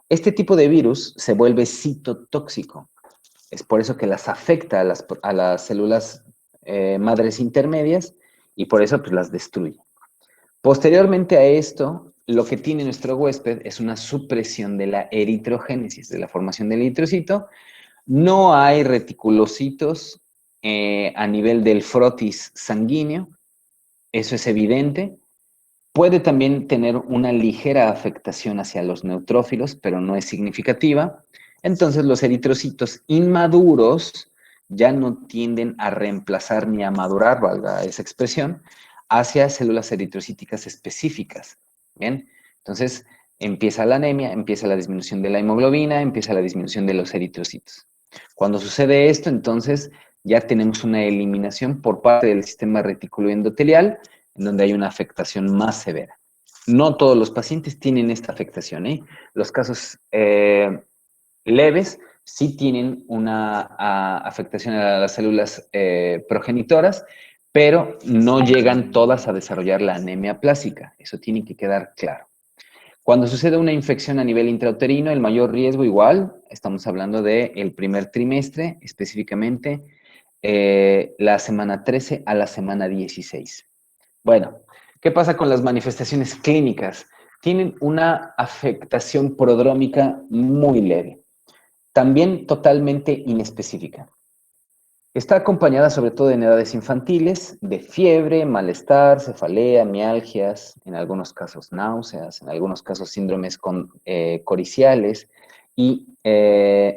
[SPEAKER 1] Este tipo de virus se vuelve citotóxico. Es por eso que las afecta a las células madres intermedias y por eso pues, las destruye. Posteriormente a esto, lo que tiene nuestro huésped es una supresión de la eritrogénesis, de la formación del eritrocito. No hay reticulocitos a nivel del frotis sanguíneo, eso es evidente. Puede también tener una ligera afectación hacia los neutrófilos, pero no es significativa. Entonces, los eritrocitos inmaduros ya no tienden a reemplazar ni a madurar, valga esa expresión, hacia células eritrocíticas específicas. ¿Bien? Entonces, empieza la anemia, empieza la disminución de la hemoglobina, empieza la disminución de los eritrocitos. Cuando sucede esto, entonces, ya tenemos una eliminación por parte del sistema reticuloendotelial, en donde hay una afectación más severa. No todos los pacientes tienen esta afectación, ¿eh? Los casos leves sí tienen una afectación a las células progenitoras, pero no llegan todas a desarrollar la anemia plásica. Eso tiene que quedar claro. Cuando sucede una infección a nivel intrauterino, el mayor riesgo igual, estamos hablando del primer trimestre, específicamente la semana 13 a la semana 16. Bueno, ¿qué pasa con las manifestaciones clínicas? Tienen una afectación prodrómica muy leve, también totalmente inespecífica. Está acompañada sobre todo en edades infantiles de fiebre, malestar, cefalea, mialgias, en algunos casos náuseas, en algunos casos síndromes coriciales y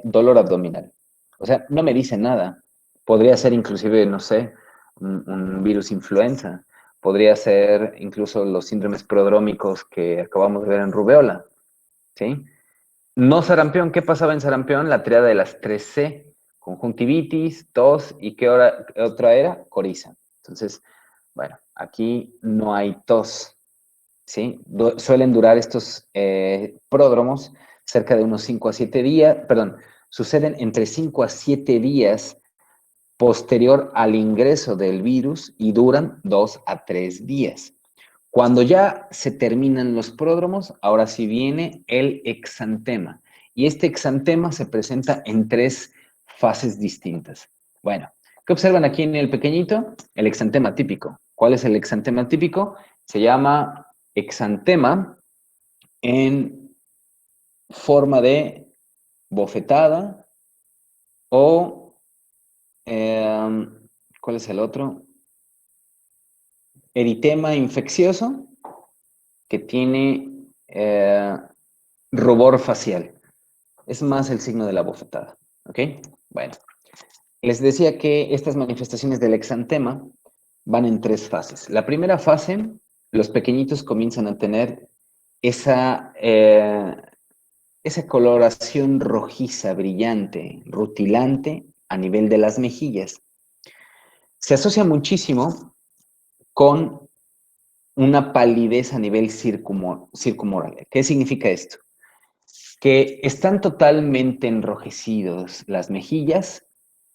[SPEAKER 1] dolor abdominal. O sea, no me dice nada. Podría ser inclusive, no sé, un virus influenza. Podría ser incluso los síndromes prodrómicos que acabamos de ver en rubéola, ¿sí? No sarampión. ¿Qué pasaba en sarampión? La triada de las 3C. Conjuntivitis, tos, ¿y qué otra era? Coriza. Entonces, bueno, aquí no hay tos, ¿sí? Suelen durar estos pródromos cerca de unos 5 a 7 días, perdón, suceden entre 5 a 7 días posterior al ingreso del virus y duran 2 a 3 días. Cuando ya se terminan los pródromos, ahora sí viene el exantema. Y este exantema se presenta en 3 fases distintas. Bueno, ¿qué observan aquí en el pequeñito? El exantema típico. ¿Cuál es el exantema típico? Se llama exantema en forma de bofetada o, ¿cuál es el otro? Eritema infeccioso que tiene rubor facial. Es más el signo de la bofetada, ¿ok? Bueno, les decía que estas manifestaciones del exantema van en 3 fases. La primera fase, los pequeñitos comienzan a tener esa coloración rojiza, brillante, rutilante a nivel de las mejillas. Se asocia muchísimo con una palidez a nivel circumoral. ¿Qué significa esto? Que están totalmente enrojecidos las mejillas,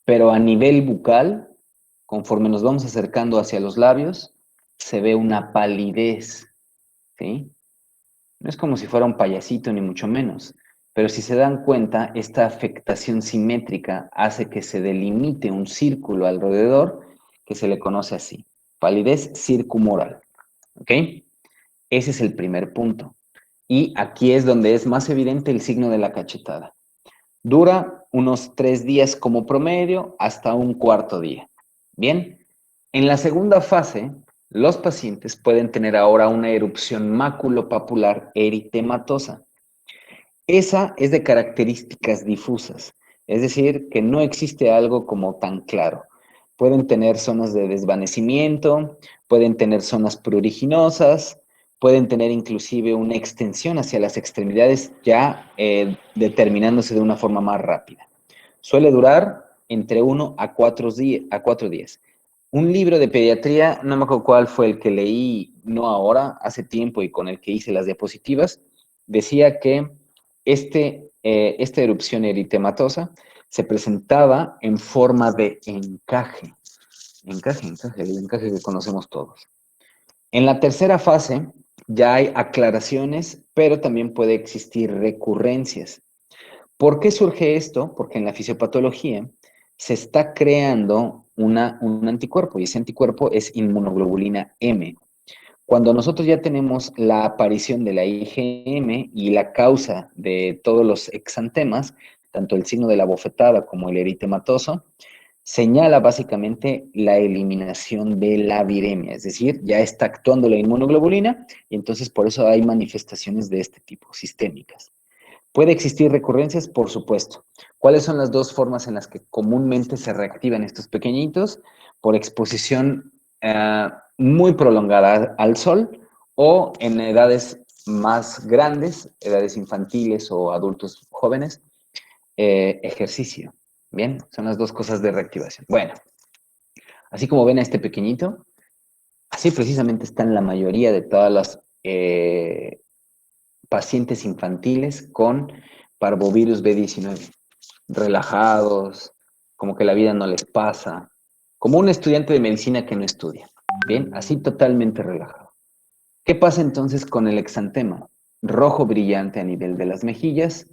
[SPEAKER 1] pero a nivel bucal, conforme nos vamos acercando hacia los labios, se ve una palidez, ¿sí? No es como si fuera un payasito, ni mucho menos, pero si se dan cuenta, esta afectación simétrica hace que se delimite un círculo alrededor que se le conoce así, palidez circumoral, ¿ok? Ese es el primer punto. Y aquí es donde es más evidente el signo de la cachetada. Dura unos 3 días como promedio hasta un cuarto día. Bien, en la segunda fase, los pacientes pueden tener ahora una erupción maculopapular eritematosa. Esa es de características difusas, es decir, que no existe algo como tan claro. Pueden tener zonas de desvanecimiento, pueden tener zonas pruriginosas, pueden tener inclusive una extensión hacia las extremidades ya determinándose de una forma más rápida. Suele durar entre 1 a 4 días. un libro de pediatría, no me acuerdo cuál fue el que leí, no ahora, hace tiempo y con el que hice las diapositivas, decía que esta erupción eritematosa se presentaba en forma de encaje. Encaje, el encaje que conocemos todos. En la tercera fase ya hay aclaraciones, pero también puede existir recurrencias. ¿Por qué surge esto? Porque en la fisiopatología se está creando un anticuerpo y ese anticuerpo es inmunoglobulina M. Cuando nosotros ya tenemos la aparición de la IgM y la causa de todos los exantemas, tanto el signo de la bofetada como el eritematoso, señala básicamente la eliminación de la viremia, es decir, ya está actuando la inmunoglobulina y entonces por eso hay manifestaciones de este tipo, sistémicas. ¿Puede existir recurrencias? Por supuesto. ¿Cuáles son las dos formas en las que comúnmente se reactivan estos pequeñitos? Por exposición muy prolongada al sol o en edades más grandes, edades infantiles o adultos jóvenes, ejercicio. Bien, son las dos cosas de reactivación. Bueno, así como ven a este pequeñito, así precisamente están la mayoría de todas las pacientes infantiles con parvovirus B19, relajados, como que la vida no les pasa, como un estudiante de medicina que no estudia, bien, así totalmente relajado. ¿Qué pasa entonces con el exantema? Rojo brillante a nivel de las mejillas,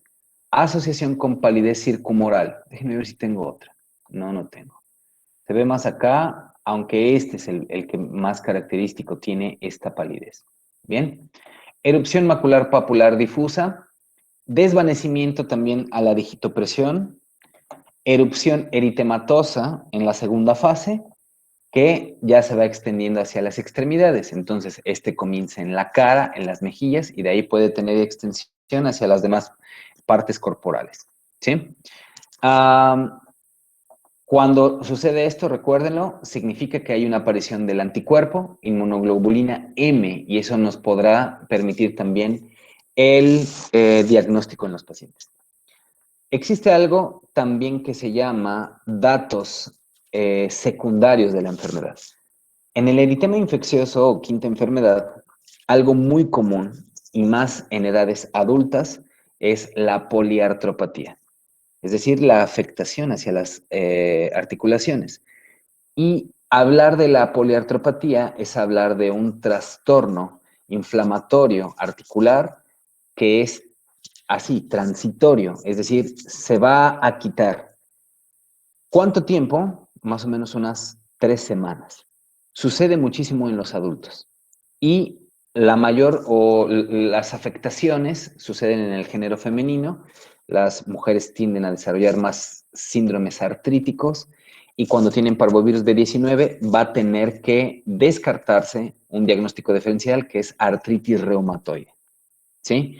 [SPEAKER 1] asociación con palidez circumoral. Déjenme ver si tengo otra. No, no tengo. Se ve más acá, aunque este es el que más característico tiene esta palidez. Bien. Erupción macular papular difusa, desvanecimiento también a la digitopresión, erupción eritematosa en la segunda fase, que ya se va extendiendo hacia las extremidades. Entonces, este comienza en la cara, en las mejillas, y de ahí puede tener extensión hacia las demás partes corporales. ¿Sí? Cuando sucede esto, recuérdenlo, significa que hay una aparición del anticuerpo, inmunoglobulina M, y eso nos podrá permitir también el diagnóstico en los pacientes. Existe algo también que se llama datos secundarios de la enfermedad. En el eritema infeccioso o quinta enfermedad, algo muy común, y más en edades adultas, es la poliartropatía. Es decir, la afectación hacia las articulaciones. Y hablar de la poliartropatía es hablar de un trastorno inflamatorio articular que es así, transitorio, es decir, se va a quitar. ¿Cuánto tiempo? Más o menos unas 3 semanas. Sucede muchísimo en los adultos. Y la mayor o las afectaciones suceden en el género femenino. Las mujeres tienden a desarrollar más síndromes artríticos y cuando tienen parvovirus B19 va a tener que descartarse un diagnóstico diferencial que es artritis reumatoide. ¿Sí?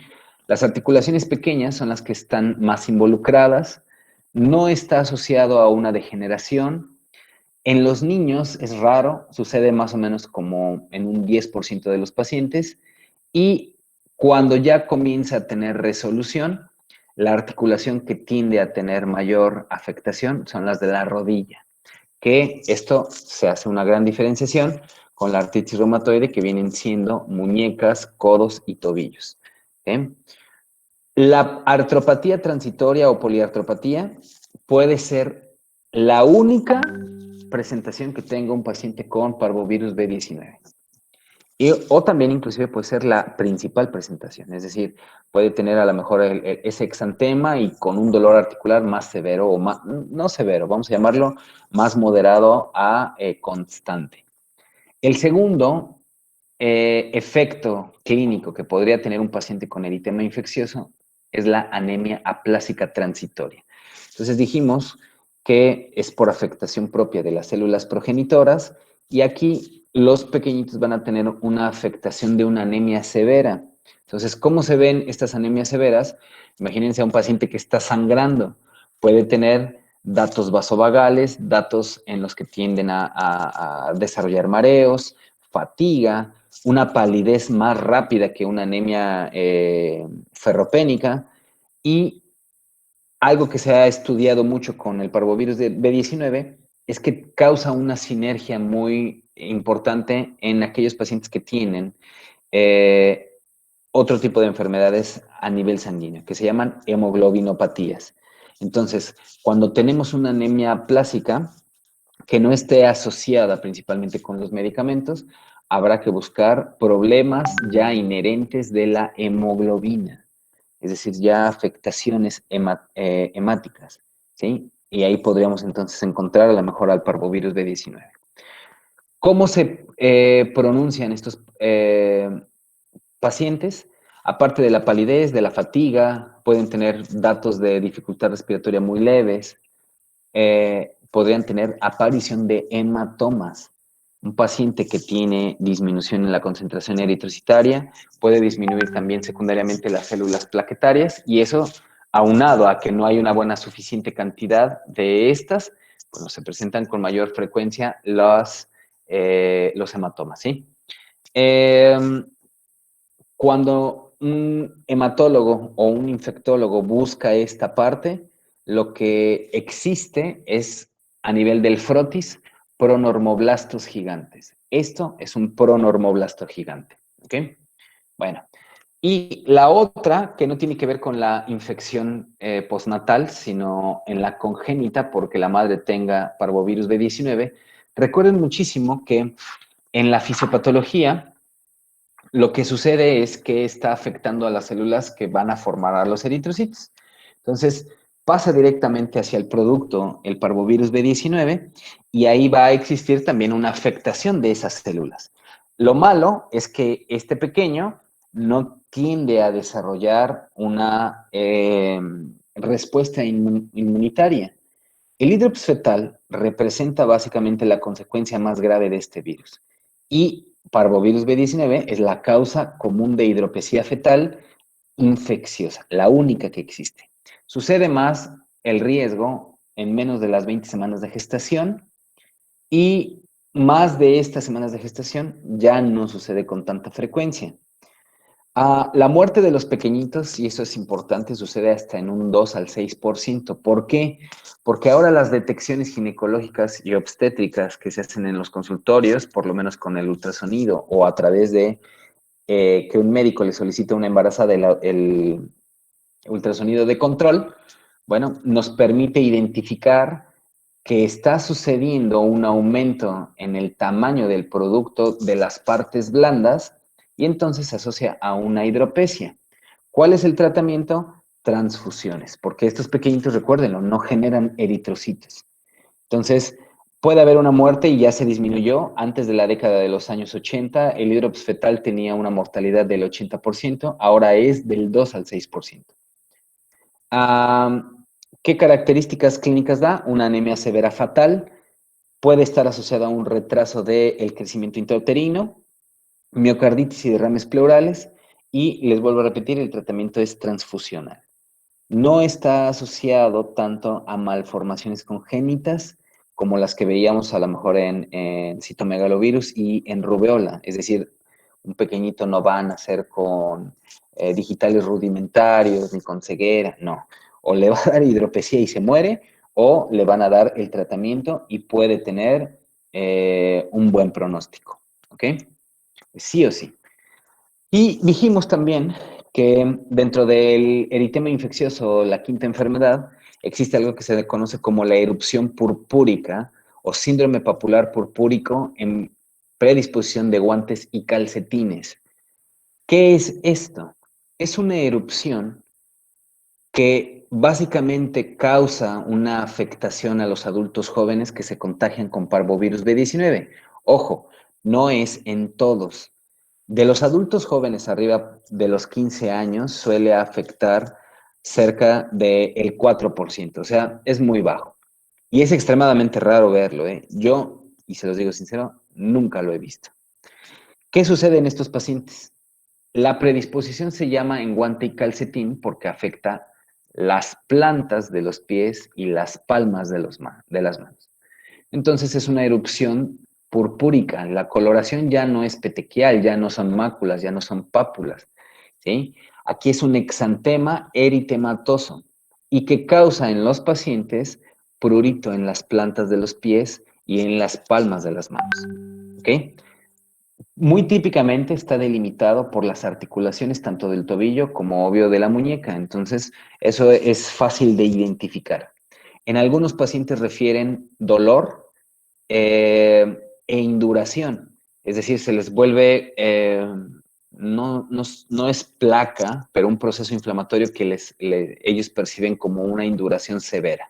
[SPEAKER 1] Las articulaciones pequeñas son las que están más involucradas. No está asociado a una degeneración. En los niños es raro, sucede más o menos como en un 10% de los pacientes y cuando ya comienza a tener resolución, la articulación que tiende a tener mayor afectación son las de la rodilla, que esto se hace una gran diferenciación con la artritis reumatoide que vienen siendo muñecas, codos y tobillos. ¿Okay? La artropatía transitoria o poliartropatía puede ser la única presentación que tenga un paciente con parvovirus B19. O también inclusive puede ser la principal presentación, es decir, puede tener a lo mejor ese exantema y con un dolor articular más severo o más, no severo, vamos a llamarlo más moderado a constante. El segundo efecto clínico que podría tener un paciente con eritema infeccioso es la anemia aplásica transitoria. Entonces dijimos que es por afectación propia de las células progenitoras y aquí los pequeñitos van a tener una afectación de una anemia severa. Entonces, ¿cómo se ven estas anemias severas? Imagínense a un paciente que está sangrando. Puede tener datos vasovagales, datos en los que tienden a desarrollar mareos, fatiga, una palidez más rápida que una anemia ferropénica y algo que se ha estudiado mucho con el parvovirus de B19 es que causa una sinergia muy importante en aquellos pacientes que tienen otro tipo de enfermedades a nivel sanguíneo, que se llaman hemoglobinopatías. Entonces, cuando tenemos una anemia plásica que no esté asociada principalmente con los medicamentos, habrá que buscar problemas ya inherentes de la hemoglobina, es decir, ya afectaciones hemáticas, ¿sí? Y ahí podríamos entonces encontrar a lo mejor al parvovirus B19. ¿Cómo se pronuncian estos pacientes? Aparte de la palidez, de la fatiga, pueden tener datos de dificultad respiratoria muy leves, podrían tener aparición de hematomas. Un paciente que tiene disminución en la concentración eritrocitaria puede disminuir también secundariamente las células plaquetarias y eso, aunado a que no hay una buena suficiente cantidad de estas, bueno, se presentan con mayor frecuencia los hematomas, ¿sí? Cuando un hematólogo o un infectólogo busca esta parte, lo que existe es, a nivel del frotis, pronormoblastos gigantes. Esto es un pronormoblasto gigante, ¿ok? Bueno, y la otra, que no tiene que ver con la infección postnatal, sino en la congénita, porque la madre tenga parvovirus B19, recuerden muchísimo que en la fisiopatología, lo que sucede es que está afectando a las células que van a formar a los eritrocitos. Entonces, pasa directamente hacia el producto, el parvovirus B19, y ahí va a existir también una afectación de esas células. Lo malo es que este pequeño no tiende a desarrollar una respuesta inmunitaria. El hidrops fetal representa básicamente la consecuencia más grave de este virus. Y parvovirus B19 es la causa común de hidropesía fetal infecciosa, la única que existe. Sucede más el riesgo en menos de las 20 semanas de gestación y más de estas semanas de gestación ya no sucede con tanta frecuencia. La muerte de los pequeñitos, y eso es importante, sucede hasta en un 2 al 6%. ¿Por qué? Porque ahora las detecciones ginecológicas y obstétricas que se hacen en los consultorios, por lo menos con el ultrasonido o a través de que un médico le solicita a una embarazada el ultrasonido de control, bueno, nos permite identificar que está sucediendo un aumento en el tamaño del producto de las partes blandas y entonces se asocia a una hidropesia. ¿Cuál es el tratamiento? Transfusiones, porque estos pequeñitos, recuérdenlo, no generan eritrocitos. Entonces, puede haber una muerte y ya se disminuyó. Antes de la década de los años 80, el hidrops fetal tenía una mortalidad del 80%, ahora es del 2 al 6%. ¿Qué características clínicas da? Una anemia severa fatal, puede estar asociada a un retraso del crecimiento intrauterino, miocarditis y derrames pleurales, y les vuelvo a repetir, el tratamiento es transfusional. No está asociado tanto a malformaciones congénitas como las que veíamos a lo mejor en citomegalovirus y en rubeola, es decir, un pequeñito no va a nacer con digitales rudimentarios ni con ceguera, no. O le va a dar hidropesía y se muere, o le van a dar el tratamiento y puede tener un buen pronóstico, ¿ok? Sí o sí. Y dijimos también que dentro del eritema infeccioso, la quinta enfermedad, existe algo que se conoce como la erupción purpúrica o síndrome papular purpúrico en predisposición de guantes y calcetines. ¿Qué es esto? Es una erupción que básicamente causa una afectación a los adultos jóvenes que se contagian con parvovirus B19. Ojo, no es en todos. De los adultos jóvenes arriba de los 15 años suele afectar cerca del 4%, o sea, es muy bajo. Y es extremadamente raro verlo, ¿eh? Yo, y se los digo sincero, nunca lo he visto. ¿Qué sucede en estos pacientes? La predisposición se llama en guante y calcetín porque afecta las plantas de los pies y las palmas de las manos. Entonces es una erupción purpúrica. La coloración ya no es petequial, ya no son máculas, ya no son pápulas, ¿sí? Aquí es un exantema eritematoso y que causa en los pacientes prurito en las plantas de los pies y en las palmas de las manos. ¿Ok? Muy típicamente está delimitado por las articulaciones tanto del tobillo como obvio de la muñeca, entonces eso es fácil de identificar. En algunos pacientes refieren dolor e induración, es decir, se les vuelve, no es placa, pero un proceso inflamatorio que ellos perciben como una induración severa.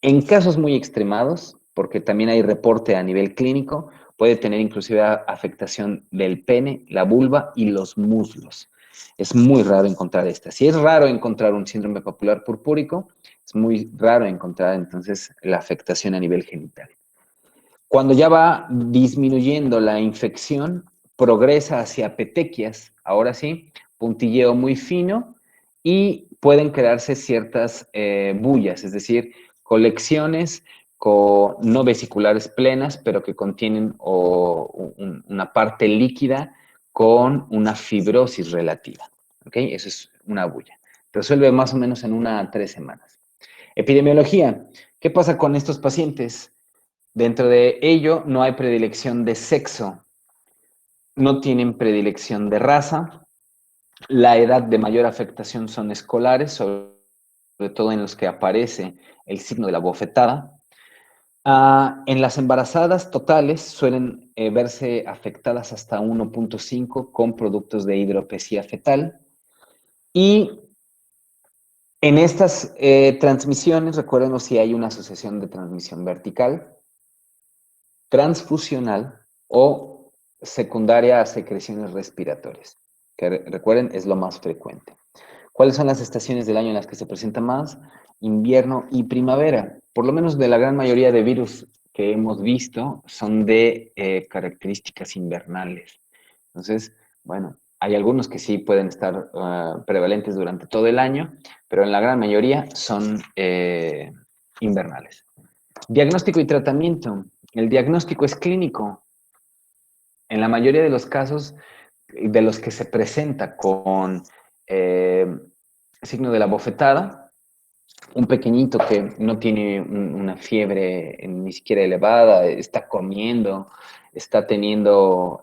[SPEAKER 1] En casos muy extremados, porque también hay reporte a nivel clínico, puede tener inclusive afectación del pene, la vulva y los muslos. Es muy raro encontrar esta. Si es raro encontrar un síndrome papular purpúrico, es muy raro encontrar entonces la afectación a nivel genital. Cuando ya va disminuyendo la infección, progresa hacia petequias, ahora sí, puntilleo muy fino y pueden crearse ciertas bullas, es decir, colecciones no vesiculares plenas, pero que contienen una parte líquida con una fibrosis relativa. ¿Ok? Eso es una bulla. Resuelve más o menos en 1 a 3 semanas. Epidemiología. ¿Qué pasa con estos pacientes? Dentro de ello no hay predilección de sexo, no tienen predilección de raza, la edad de mayor afectación son escolares, sobre todo en los que aparece el signo de la bofetada. En las embarazadas totales suelen verse afectadas hasta 1.5 con productos de hidropesía fetal. Y en estas transmisiones, recuerden si hay una asociación de transmisión vertical, transfusional o secundaria a secreciones respiratorias, que recuerden es lo más frecuente. ¿Cuáles son las estaciones del año en las que se presenta más? Invierno y primavera. Por lo menos de la gran mayoría de virus que hemos visto son de características invernales. Entonces, bueno, hay algunos que sí pueden estar prevalentes durante todo el año, pero en la gran mayoría son invernales. Diagnóstico y tratamiento. El diagnóstico es clínico. En la mayoría de los casos de los que se presenta con signo de la bofetada, un pequeñito que no tiene una fiebre ni siquiera elevada, está comiendo, está teniendo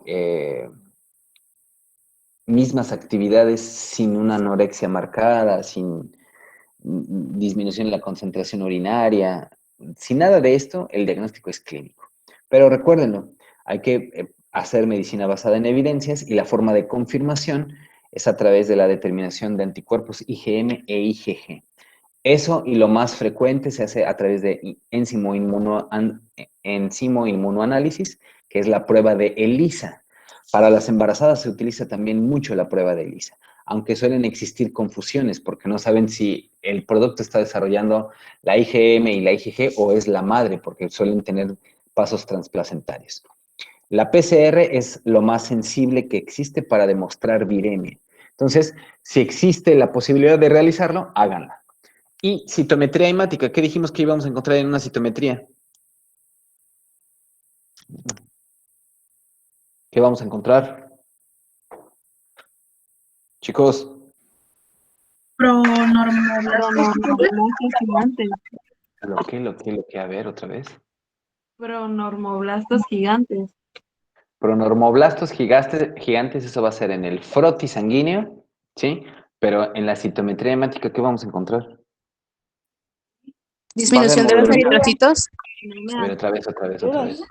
[SPEAKER 1] mismas actividades sin una anorexia marcada, sin disminución en la concentración urinaria, sin nada de esto, el diagnóstico es clínico. Pero recuérdenlo, hay que hacer medicina basada en evidencias y la forma de confirmación es a través de la determinación de anticuerpos IgM e IgG. Eso y lo más frecuente se hace a través de enzimo inmunoanálisis, que es la prueba de ELISA. Para las embarazadas se utiliza también mucho la prueba de ELISA, aunque suelen existir confusiones porque no saben si el producto está desarrollando la IgM y la IgG o es la madre, porque suelen tener pasos transplacentarios. La PCR es lo más sensible que existe para demostrar viremia. Entonces, si existe la posibilidad de realizarlo, háganla. Y citometría hemática, ¿qué dijimos que íbamos a encontrar en una citometría? ¿Qué vamos a encontrar? Chicos.
[SPEAKER 3] Pronormoblastos gigantes.
[SPEAKER 1] Lo que, a ver, otra vez.
[SPEAKER 3] Pronormoblastos gigantes.
[SPEAKER 1] Pronormoblastos gigantes, eso va a ser en el frotis sanguíneo, ¿sí? Pero en la citometría hemática, ¿qué vamos a encontrar?
[SPEAKER 5] Disminución de los eritrocitos.
[SPEAKER 1] A ver, otra vez.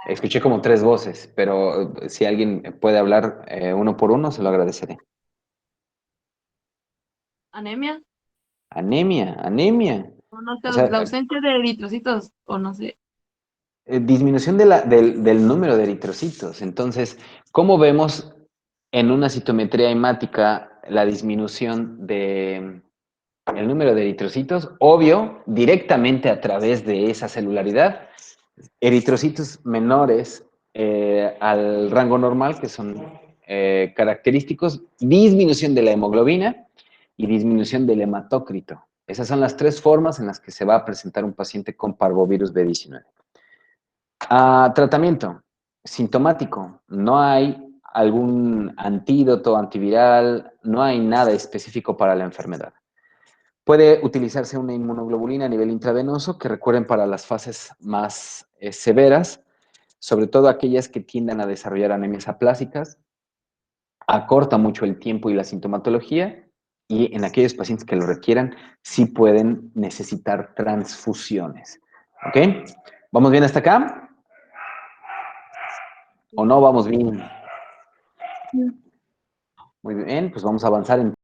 [SPEAKER 1] Escuché como 3 voces, pero si alguien puede hablar uno por uno, se lo agradeceré.
[SPEAKER 3] Anemia.
[SPEAKER 1] Anemia.
[SPEAKER 3] O no sé,
[SPEAKER 1] O sea,
[SPEAKER 3] la ausencia de eritrocitos, o no sé.
[SPEAKER 1] Disminución del número de eritrocitos. Entonces, ¿cómo vemos en una citometría hemática la disminución del número de eritrocitos? Obvio, directamente a través de esa celularidad, eritrocitos menores al rango normal, que son característicos, disminución de la hemoglobina y disminución del hematócrito. Esas son las 3 formas en las que se va a presentar un paciente con parvovirus B19. Tratamiento sintomático. No hay algún antídoto antiviral, no hay nada específico para la enfermedad. Puede utilizarse una inmunoglobulina a nivel intravenoso, que recuerden para las fases más severas, sobre todo aquellas que tiendan a desarrollar anemias aplásicas, acorta mucho el tiempo y la sintomatología, y en aquellos pacientes que lo requieran, sí pueden necesitar transfusiones. ¿Ok? ¿Vamos bien hasta acá? ¿O no vamos bien? Muy bien, pues vamos a avanzar en